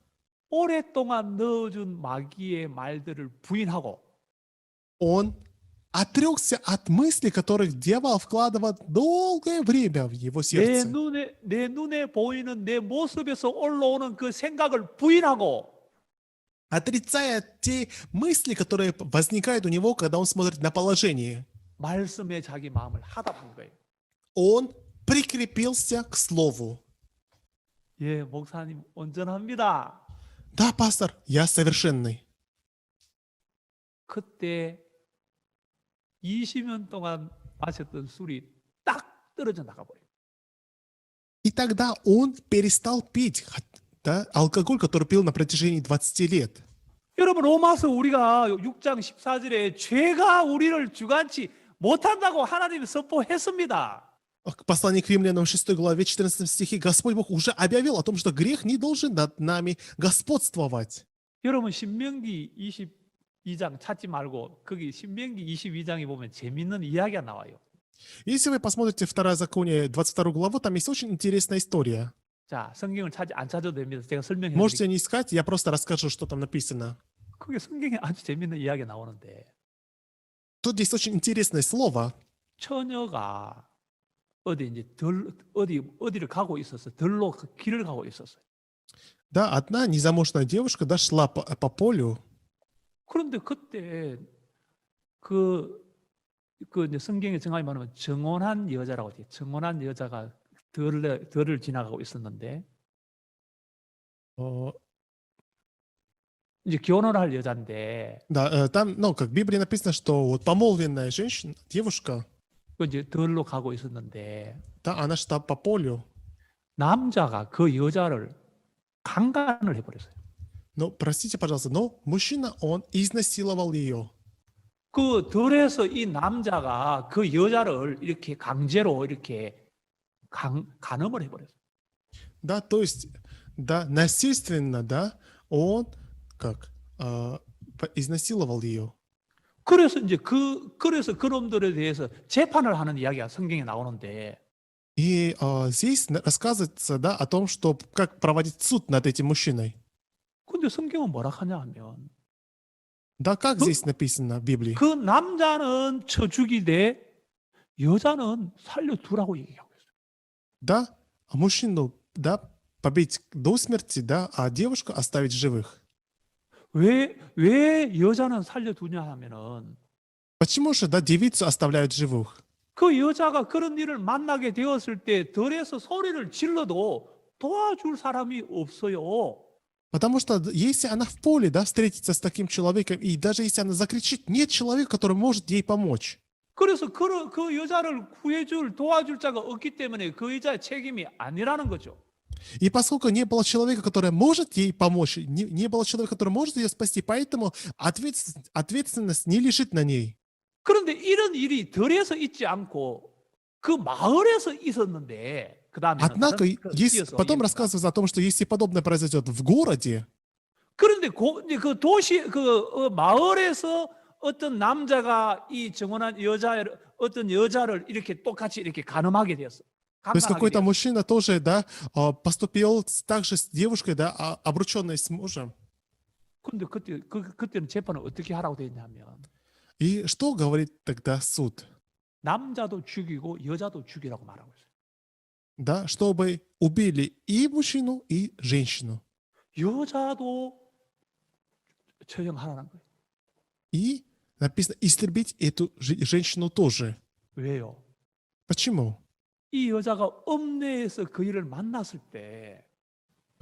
오랫동안 넣어준 마귀의 말들을 부인하고 Он отрекся от мыслей, которых дьявол вкладывал долгое время в его сердце. 내 눈에 보이는 내 모습에서 올라오는 그 생각을 부인하고 Отрицая те мысли, которые возникают у него, когда он смотрит на положение. 말씀에 자기 마음을 하답한 거예요. Он прикрепился к Слову. 예, 목사님 온전합니다. Да, пастор, я совершенный. 그때 20년 동안 마셨던 술이 딱 떨어져 나가버려요. И тогда он перестал пить алкоголь, который пил на протяжении 20 лет. 여러분 로마서 우리가 6장 14절에 죄가 우리를 주관치 못한다고 하나님이 선포했습니다. Послание к римлянам 6 главе 14 стихе Господь Бог уже объявил о том, что грех не должен над нами господствовать. 여러분 신명기 22장 찾지 말고 거기 신명기 22장에 보면 재밌는 이야기가 나와요. Если вы посмотрите Второзаконие 22 главу, там есть очень интересная история. 자, 성경을 안 찾아도 됩니다. 제가 설명해 Можете 드릴게요. не искать, я просто расскажу, что там написано. 그게 성경에 아주 재밌는 이야기가 나오는데 Тут есть очень интересное слово. 처녀가 어디를 가고 있었어. 들로 길을 가고 있었어요. Да, одна незамужная девушка шла по полю. 그런데 그때 이제 성경에 정확히 말하면 정혼한 여자라고 돼요. 정혼한 여자가 들을 지나가고 있었는데 이제 결혼을 할 여자인데 Да, там, как в Библии написано, что вот помолвленная женщина, девушка, 이제 들로 가고 있었는데 да, она шла по полю. 남자가 그 여자를 강간을 해버렸어요. Но, простите, пожалуйста, но мужчина, он изнасиловал ее. 그 들에서 이 남자가 그 여자를 이렇게 강제로 이렇게 간음을 해버렸어요. Да, то есть, да, насильственно, да, он изнасиловал ее. 그래서 이제 그래서 그놈들에 대해서 재판을 하는 이야기가 성경에 나오는데 И здесь рассказывается, да, о том, что как проводить суд над этим мужчиной. 근데 성경은 뭐라 하냐 하면 Да, как здесь написано в Библии? 그 남자는 쳐 죽이되 여자는 살려두라고 얘기하고 있어요. Да, мужчину, да, побить до смерти, да, а девушку оставить живых. 왜 여자는 살려두냐 하면은 Почему же, да, девицу оставляют живых? 그 여자가 그런 일을 만나게 되었을 때 들에서 소리를 질러도 도와줄 사람이 없어요. Потому что если она в поле, да, встретится с таким человеком, и даже если она закричит, нет человека, который может ей помочь. 그래서 그 여자를 도와줄 자가 없기 때문에 그 여자의 책임이 아니라는 거죠. И поскольку не было человека, который может ей помочь, не было человека, который может ее спасти, поэтому ответственность не лежит на ней. 그런데 이런 일이 들에서 있지 않고 그 마을에서 있었는데 Однако, потом рассказывается о том, что если подобное произойдет в городе, 그런데 그 도시 마을에서 어떤 남자가 이 정혼한 여자를 어떤 여자를 이렇게 똑같이 이렇게 간음하게 되었어. То есть 강간하게 какой-то 되었어. мужчина тоже, да, поступил также с девушкой, да, обрученной с мужем. 근데 그때는 재판을 어떻게 하라고 돼 있냐면 И что говорит тогда суд? 남자도 죽이고 여자도 죽이라고 말하고 있어요. Да, чтобы убили и мужчину, и женщину. 여자도 처형하라는 거예요. И написано истребить эту женщину тоже. 왜요? Почему? 이 여자가 읍내에서 그 일을 만났을 때 그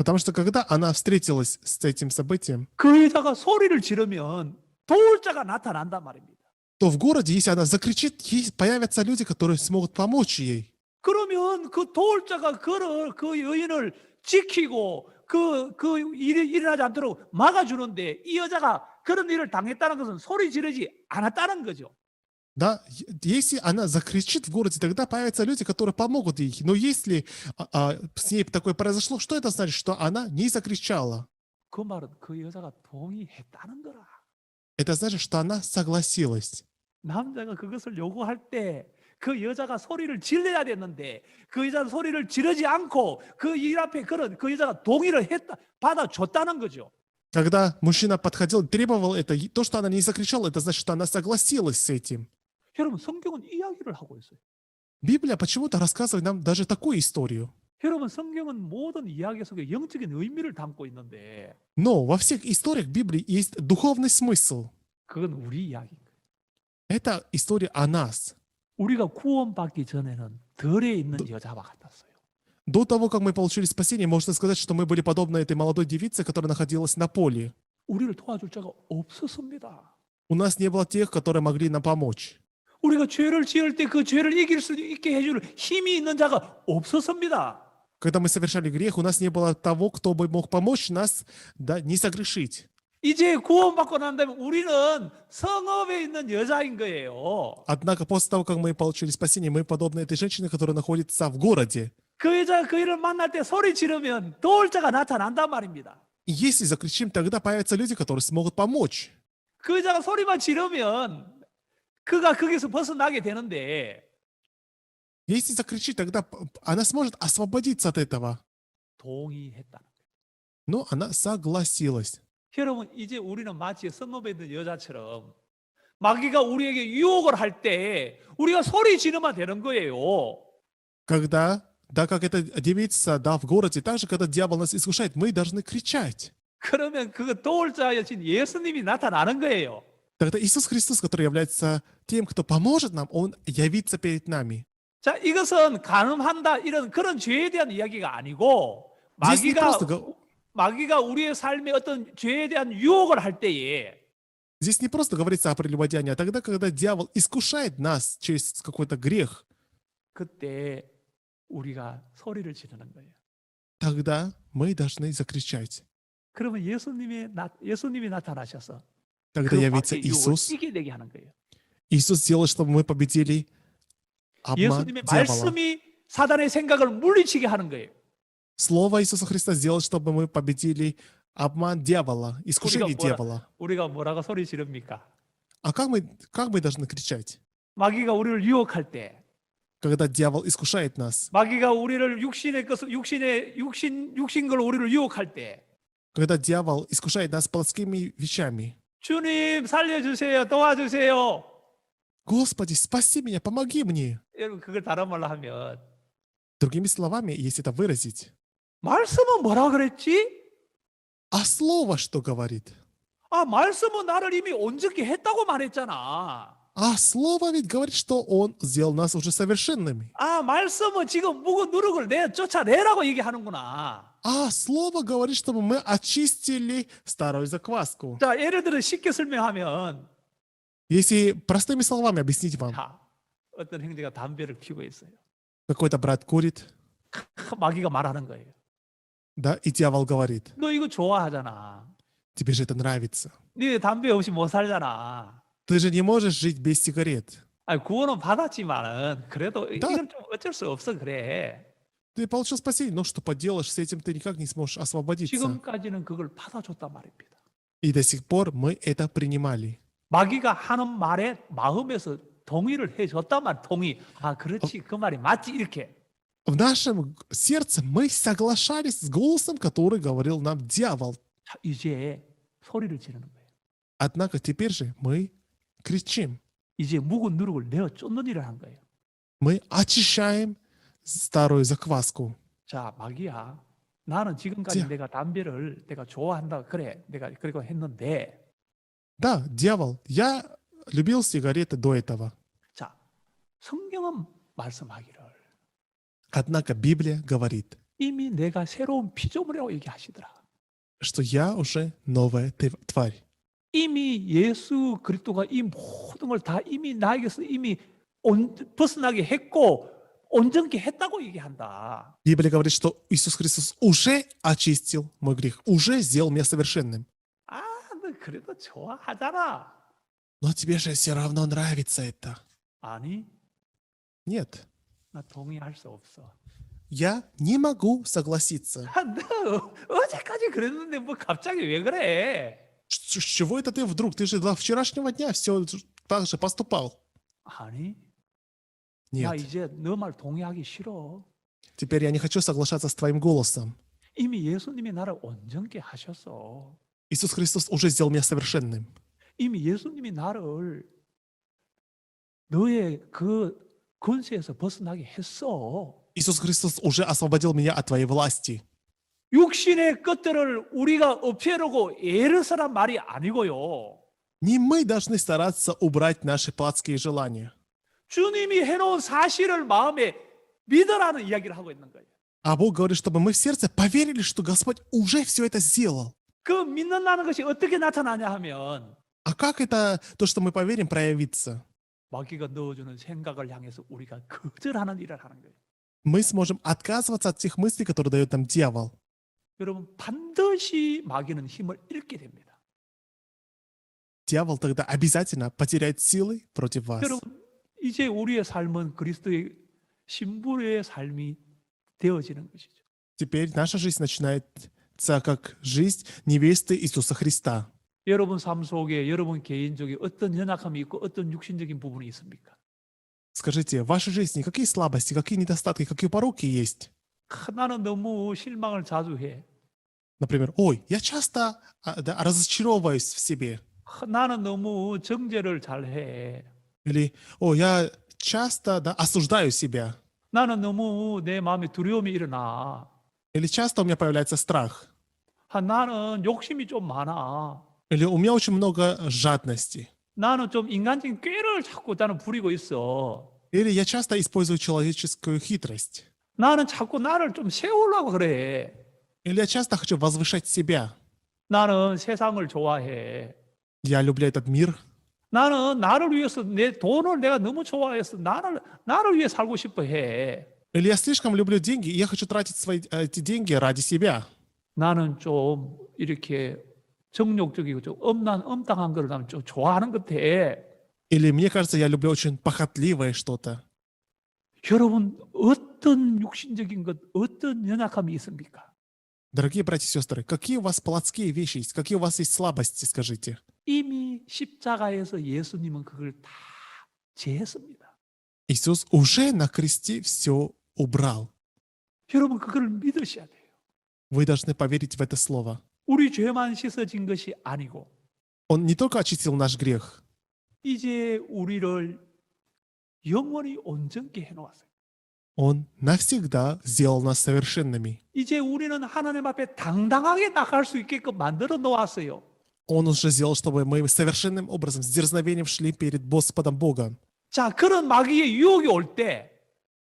Потому что когда она встретилась с этим событием, 여자가 소리를 지르면 도울자가 나타난단 말입니다. то в городе, если она закричит, появятся люди, которые смогут помочь ей. 그러면 그 도울자가 그 여인을 지키고 그 일이 일어나지 않도록 막아주는데 이 여자가 그런 일을 당했다는 것은 소리 지르지 않았다는 거죠. Да, если она закричит в городе, тогда появятся люди, которые помогут ей. Но если с ней такое произошло, что это значит? Что она не закричала. 그 말은 그 여자가 동의했다는 거라. Это значит, что она согласилась. 남자가 그것을 요구할 때 그 여자가 소리를 질러야 됐는데 그 여자는 소리를 지르지 않고 그 일 앞에 그 여자가 동의를 받아줬다는 거죠. Когда мужчина подходил, требовал это, то, что она не закричала, это значит, что она согласилась с этим. 여러분 성경은 이야기를 하고 있어요. Библия почему-то рассказывает нам даже такую историю. 여러분 성경은 모든 이야기 속에 영적인 의미를 담고 있는데 Но во всех историях Библии есть духовный смысл. 그건 우리 이야기인 거예요. Это история о нас. 우리가 구원받기 전에는 덜에 있는 여자와 같았어요. До того, как мы получили спасение, можно сказать, что мы были подобны этой молодой девице, которая находилась на поле. 우리를 도와줄 자가 없었습니다. У нас не было тех, которые могли нам помочь. 우리가 죄를 지을 때 그 죄를 이길 수 있게 해줄 힘이 있는 자가 없었습니다. Когда мы совершали грех, у нас не было того, кто бы мог помочь нас, да, не согрешить. 이제 구원받고 난 다음에 우리는 성읍에 있는 여자인 거예요. Однако после того, как мы получили спасение, мы подобны этой женщине, которая находится в городе. 그 여자가 그 일을 만날 때 소리 지르면 도울 자가 나타난단 말입니다. И если закричим, тогда появятся люди, которые смогут помочь. 그 여자가 소리만 지르면 그가 거기서 벗어나게 되는데 Если закричит, тогда она сможет освободиться от этого. 동의했다는 거예요. Но она согласилась. 여러분 이제 우리는 마치 성읍에 있는 여자처럼 마귀가 우리에게 유혹을 할 때 우리가 소리 지르면 되는 거예요. Когда, да, как эта девица, да, в городе, также, когда дьявол нас искушает, мы должны кричать. 그러면 그 도울 자여신 예수님이 나타나는 거예요. Тогда Иисус Христос, который является тем, кто поможет нам, Он явится перед нами. 자, 이것은 간음한다 이런 그런 죄에 대한 이야기가 아니고 Здесь не просто 마귀가 우리의 삶에 어떤 죄에 대한 유혹을 할 때에 Здесь не просто говорится о прелюбодеянии, а тогда, когда дьявол искушает нас через какой-то грех, 그때 우리가 소리를 지르는 거예요. тогда мы должны закричать. 그러면 예수님이 나타나셔서 Тогда 그 явится 마귀의 유혹을 Иисус. 이겨내게 하는 거예요. Иисус сделал, чтобы мы победили обман 예수님의 дьявола. 말씀이 사단의 생각을 물리치게 하는 거예요. Слово Иисуса Христа сделал, чтобы мы победили обман дьявола, искушение дьявола. 우리가 뭐라고 소리 지릅니까? А как мы должны кричать? 마귀가 우리를 유혹할 때, Когда дьявол искушает нас, 마귀가 우리를 육신 걸 우리를 유혹할 때, когда дьявол искушает нас плотскими вещами. 주님 살려주세요, 도와주세요. Господи, спаси меня, помоги мне. 여러분 그걸 다른 말로 하면 Другими словами, если это выразить. 말씀은 뭐라 그랬지? А слово что говорит? 아, 말씀은 나를 이미 온전케 했다고 말했잖아. А слово ведь говорит, что Он сделал нас уже совершенными. 아, 말씀은 지금 묵은 누룩을 쫓아내라고 얘기하는구나. А слово говорит, чтобы мы очистили старую закваску. 자, 예를 들어 쉽게 설명하면 Если простыми словами объяснить вам, 자, 어떤 형제가 담배를 피우고 있어요. какой-то брат курит, 마귀가 말하는 거예요. да, и дьявол говорит, 너 이거 좋아하잖아. тебе же это нравится. 네 담배 없이 못 살잖아. Ты же не можешь жить без сигарет. 아니, 구원은 받았지만은 그래도 Да. 이건 좀 어쩔 수 없어 그래. Ты получил спасение, но что поделаешь, с этим ты никак не сможешь освободиться. 지금까지는 그걸 받아줬단 말입니다. И до сих пор мы это принимали. 마귀가 하는 말에 마음에서 동의를 해줬단 말. 동의. 아, 그렇지. 그 말이 맞지. 이렇게. В нашем сердце мы соглашались с голосом, который говорил нам дьявол. 자, 이제 소리를 지르는 거예요. Однако теперь же мы кричим. 이제 묵은 누룩을 내어 쫓는 일을 한 거예요. Мы очищаем старую закваску. 자, 마귀야. 나는 지금까지 자. 내가 담배를 내가 좋아한다. 그래. 내가 그리고 했는데 Да, дьявол, я любил сигареты до этого. 자, 성경은 말씀하기를 Однако Библия говорит, 이미 내가 새로운 피조물이라고 얘기하시더라. что я уже новая тварь. 이미 예수 그리스도가 이 모든 걸 다 이미 나에게서 이미 벗어나게 했고 온전케 했다고 얘기한다. Библия говорит, что Иисус Христос уже очистил мой грех, уже сделал меня совершенным. 아, 너 그래도 좋아하잖아. Но тебе же все равно нравится это. 아니, Нет, 나 동의할 수 없어. я не могу согласиться. 아, 너 어제까지 그랬는데 뭐 갑자기 왜 그래? С чего это ты вдруг? Ты же до вчерашнего дня все так же поступал. 아니, 나 Нет, 이제 너 말 동의하기 싫어. теперь я не хочу соглашаться с твоим голосом. 이미 예수님이 나를 온전케 하셨어. Иисус Христос уже сделал меня совершенным. 이미 예수님이 나를 너의 그 권세에서 벗어나게 했어. Иисус Христос уже освободил меня от твоей власти. 육신의 것들을 우리가 없애려고 애를 쓰란 말이 아니고요. Не мы должны стараться убрать наши плотские желания. 주님이 해놓은 사실을 마음에 믿으라는 이야기를 하고 있는 거예요. А Бог говорит, чтобы мы в сердце поверили, что Господь уже все это сделал. 그 믿는다는 것이 어떻게 나타나냐 하면 А как это, то, что мы поверим, проявится? 마귀가 넣어주는 생각을 향해서 우리가 거절하는 일을 하는 거예요. Мы сможем отказываться от тех мыслей, которые дает нам дьявол. 여러분 반드시 마귀는 힘을 잃게 됩니다. Дьявол тогда обязательно потеряет силы против вас. 여러분 이제 우리의 삶은 그리스도의 신부의 삶이 되어지는 것이죠. Теперь наша жизнь начинается как жизнь невесты Иисуса Христа. 여러분 삶 속에 여러분 개인적인 어떤 연약함이 있고 어떤 육신적인 부분이 있습니까? Скажите, в вашей жизни какие слабости, какие недостатки, какие пороки есть? 나는 너무 실망을 자주 해. Например, ой, я часто разочаровываюсь в себе. 나는 너무 정죄를 잘해. Или, ой, я часто осуждаю себя. 나는 너무 내 마음에 두려움이 일어나. Или часто у меня появляется страх. 나는 욕심이 좀 많아. Или у меня очень много жадности. 나는 좀 인간적인 꾀를 자꾸 나는 부리고 있어. Или я часто использую человеческую хитрость. 나는 자꾸 나를 좀 세우려고 그래. Или я часто хочу возвышать себя. 나는 세상을 좋아해. Я люблю этот мир. 나는 나를 위해서 내 돈을 내가 너무 좋아해서 나를 위해 살고 싶어 해. Или я слишком люблю деньги, и я хочу тратить эти деньги ради себя. 나는 좀 이렇게 정욕적이고 좀 엄당한 걸 나는 좀 좋아하는 것 같아. Или мне кажется, я люблю очень похотливое что-то. 여러분 어떤 육신적인 것, 어떤 연약함이 있습니까? Дорогие братья и сестры, какие у вас плотские вещи есть? Какие у вас есть слабости, скажите? 이미 십자가에서 예수님은 그걸 다 제했습니다. Иисус уже на кресте все убрал. 여러분 그걸 믿으셔야 돼요. Вы должны поверить в это слово. 우리 죄만 씻어진 것이 아니고 Он не только очистил наш грех, 이제 우리를 영원히 온전케 해놓았어요. Он навсегда сделал нас совершенными. 이제 우리는 하나님 앞에 당당하게 나갈 수 있게끔 만들어 놓았어요. Он уже сделал, чтобы мы совершенным образом, с дерзновением шли перед Господом Богом. 자, 그런 마귀의 유혹이 올 때,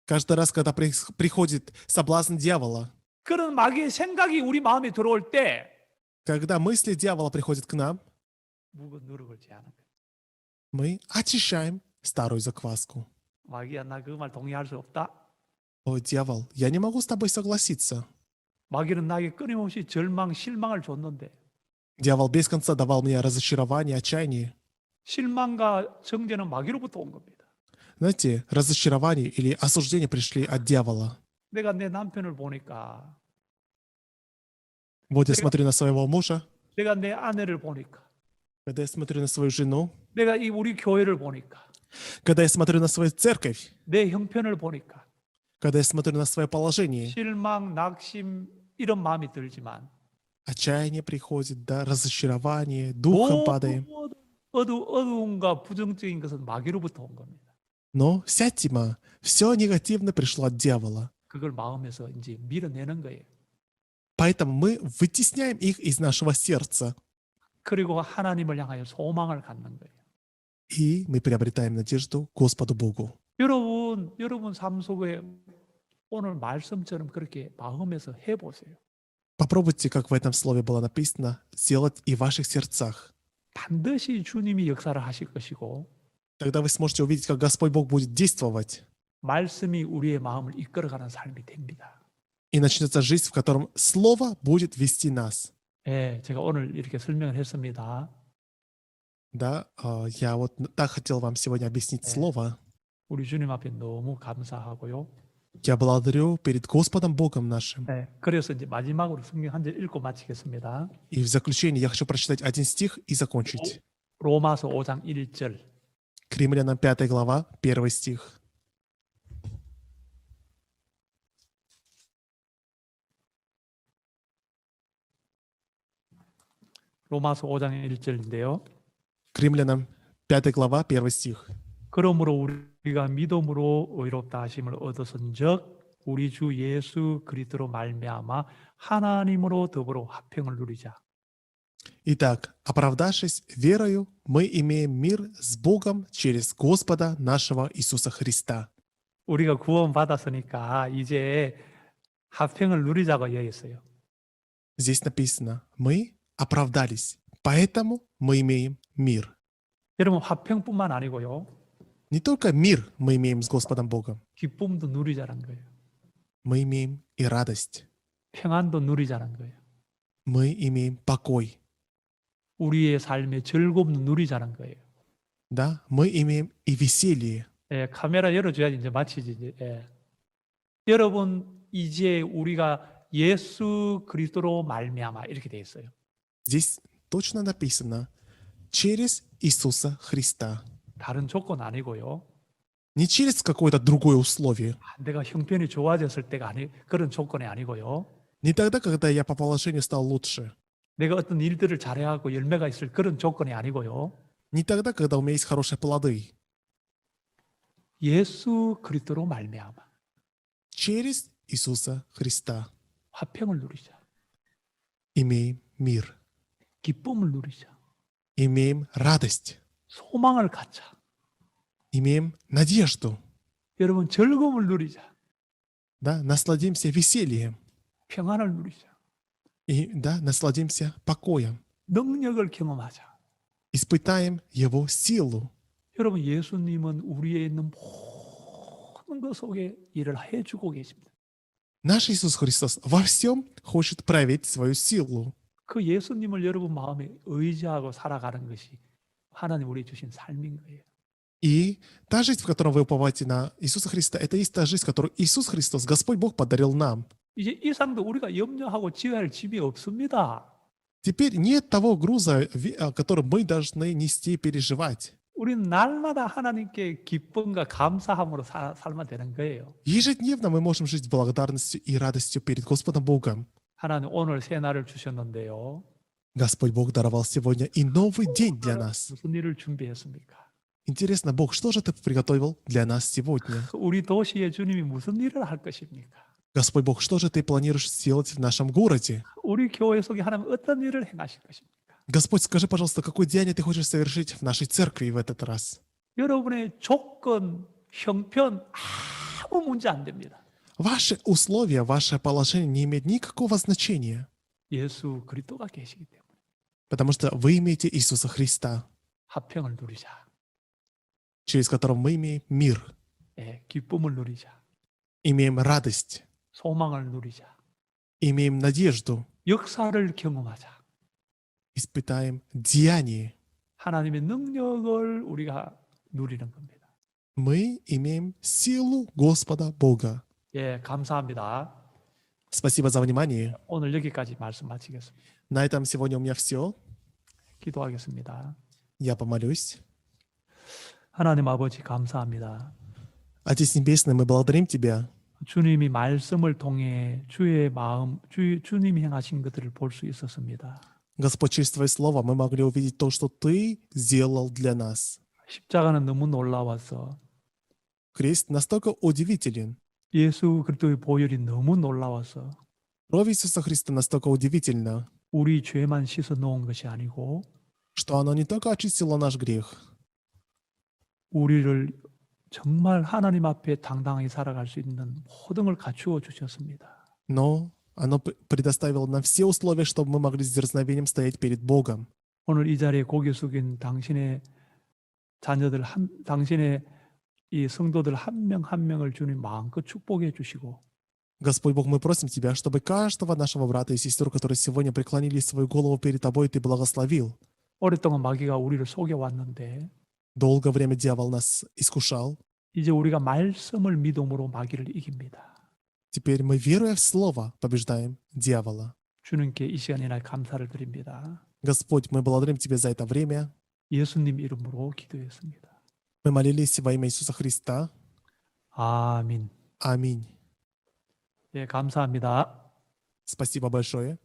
Каждый раз, когда приходит соблазн дьявола, 그런 마귀의 생각이 우리 마음에 들어올 때, когда мысли дьявола приходят к нам, 묵은 누룩을 제하는 거예요. мы очищаем старую закваску. 마귀야, 나 그 말 동의할 수 없다. О, дьявол, я не могу с тобой согласиться. 마귀는 나에게 끊임없이 절망, 실망을 줬는데 Дьявол без конца давал мне разочарование, отчаяние. 실망과 정죄는 마귀로부터 온 겁니다. Знаете, разочарование или осуждение пришли от дьявола. 내가 내 남편을 보니까, Вот я смотрю на своего мужа, 내가 내 아내를 보니까, когда я смотрю на свою жену, 내가 이 우리 교회를 보니까 Когда я смотрю на свою церковь, 내 형편을 보니까 когда я смотрю на свое положение, 실망, 낙심 이런 마음이 들지만 отчаяние приходит, да, разочарование, духом падаем. 어두움과 부정적인 것은 마귀로부터 온 겁니다. Но вся тьма, все негативно пришло от дьявола. 그걸 마음에서 이제 밀어내는 거예요. Поэтому мы вытесняем их из нашего сердца, 그리고 하나님을 향하여 소망을 갖는 거예요. и мы приобретаем надежду Господу Богу. 여러분 삶 속에 오늘 말씀처럼 그렇게 마음에서 해보세요. Попробуйте, как в этом слове было написано, сделать и в ваших сердцах. 반드시 주님이 역사를 하실 것이고 Тогда вы сможете увидеть, как Господь Бог будет действовать. 말씀이 우리의 마음을 이끌어가는 삶이 됩니다. И начнется жизнь, в котором Слово будет вести нас. 예, 제가 오늘 이렇게 설명을 했습니다. Да, я вот так хотел вам сегодня объяснить Слово. 우리 주님 앞에 너무 감사하고요. Я благодарю перед Господом Богом нашим. 네, 그래서 이제 마지막으로 성경 한 절 읽고 마치겠습니다. И в заключение я хочу прочитать один стих и закончить. 로마서 5장 1절. К Римлянам 5 глава, 1 стих. 로마서 5장 1절인데요. К Римлянам 5 глава, 1 стих. 그러므로 우리가 믿음으로 의롭다 하심을 얻었은즉 우리 주 예수 그리스도로 말미암아 하나님으로 더불어 화평을 누리자. Итак, оправдавшись верою, мы имеем мир с Богом через Господа нашего Иисуса Христа. 우리가 구원 받았으니까 이제 화평을 누리자고 여겼어요. Здесь написано, мы оправдались, поэтому мы имеем мир. 여러분 화평뿐만 아니고요. Не только мир мы имеем с Господом Богом, 기쁨도 누리자는 거예요. мы имеем и радость, 평안도 누리자는 거예요. мы имеем покой, 우리의 삶의 즐거움도 누리자는 거예요. да, мы имеем и веселье. 예, 카메라 열어줘야지 이제 마치지. 이제. 예. 여러분 이제 우리가 예수 그리스도로 말미암아 이렇게 돼 있어요. Здесь точно написано через Иисуса Христа. 다른 조건 아니고요. Не через какое-то другое условие. 내가 형편이 좋아졌을 때가 그런 조건이 아니고요. Не тогда, когда я по положению стал лучше. 내가 어떤 일들을 잘해하고 열매가 있을 그런 조건이 아니고요. Не тогда, когда у меня есть хорошие плоды. 예수 그리스도로 말미암아 Через Иисуса Христа 화평을 누리자. имеем мир, 기쁨을 누리자. имеем радость, 소망을 갖자. имеем надежду, 여러분 즐거움을 누리자. да, насладимся весельем, 평안을 누리자. и, да, насладимся покоем, 능력을 경험하자. испытаем Его силу. 여러분 예수님은 우리에 있는 모든 것 속에 일을 해주고 계십니다. Наш Иисус Христос во всем хочет проявить свою силу. 그 예수님을 여러분 마음에 의지하고 살아가는 것이 하나님 우리 주신 삶인 거예요. И та жизнь, в которой вы уповаете на Иисуса Христа, это и есть та жизнь, которую Иисус Христос, Господь Бог, подарил нам. 이제 이 상도 우리가 염려하고 지어야 할 짐이 없습니다. Теперь нет того груза, который мы должны нести и переживать. 우리는 날마다 하나님께 기쁨과 감사함으로 살면 되는 거예요. Ежедневно мы можем жить благодарностью и радостью перед Господом Богом. 하나님 오늘 새 날을 주셨는데요. Господь Бог даровал сегодня и новый день для нас. 무슨 일을 준비했습니까? Интересно, Бог, что же Ты приготовил для нас сегодня? 우리 도시에 주님이 무슨 일을 할 것입니까? Господь Бог, что же Ты планируешь сделать в нашем городе? 우리 교회 속에 하나님 어떤 일을 행하실 것입니까? Господь, скажи, пожалуйста, какое деяние Ты хочешь совершить в нашей церкви в этот раз? 여러분의 조건, 형편 아무 문제 안 됩니다. Ваши условия, ваше положение не имеет никакого значения, 예수 그리스도가 계시기 때문에 потому что вы имеете Иисуса Христа, 화평을 누리자. через которого мы имеем мир, 예, 기쁨을 누리자. имеем радость, 소망을 누리자. имеем надежду, 역사를 경험하자. испытаем деяние. 하나님의 능력을 우리가 누리는 겁니다. Мы имеем силу Господа Бога. 예, 감사합니다. Спасибо за внимание. 오늘 여기까지 말씀 마치겠습니다. На этом сегодня у меня все. 기도하겠습니다. Я помолюсь. 하나님 아버지 감사합니다. Отец Небесный, мы благодарим Тебя, 주님이 말씀을 통해 주의 마음, 주님이 행하신 것들을 볼 수 있었습니다. Господь, через Твое Слово мы могли увидеть то, что Ты сделал для нас. 십자가는 너무 놀라워서 Крест настолько удивителен, 예수 그리스도의 보혈이 너무 놀라워서 кровь Иисуса Христа настолько удивительна, 우리 죄만 씻어 놓은 것이 아니고 что оно не только очистило наш грех, 우리를 정말 하나님 앞에 당당하게 살아갈 수 있는 모든 걸 갖추어 주셨습니다. но оно предоставило нам все условия, чтобы мы могли с дерзновением стоять перед Богом. 오늘 이 자리에 고개 숙인 당신의 자녀들 당신의 이 성도들 한 명 한 명을 주님 마음껏 축복해 주시고 Господь Бог, мы просим Тебя, чтобы каждого нашего брата и сестру, которые сегодня преклонили свою голову перед Тобой, Ты благословил. 오랫동안 마귀가 우리를 속여 왔는데 Долгое время дьявол нас искушал. 이제 우리가 말씀을 믿음으로 마귀를 이깁니다. Теперь мы, веруя в Слово, побеждаем дьявола. 주님께 이 시간이나 감사를 드립니다. Господь, мы благодарим Тебя за это время. 예수님 이름으로 기도했습니다. Мы молились во имя Иисуса Христа. 아멘. Аминь. 예, 감사합니다. Спасибо большое.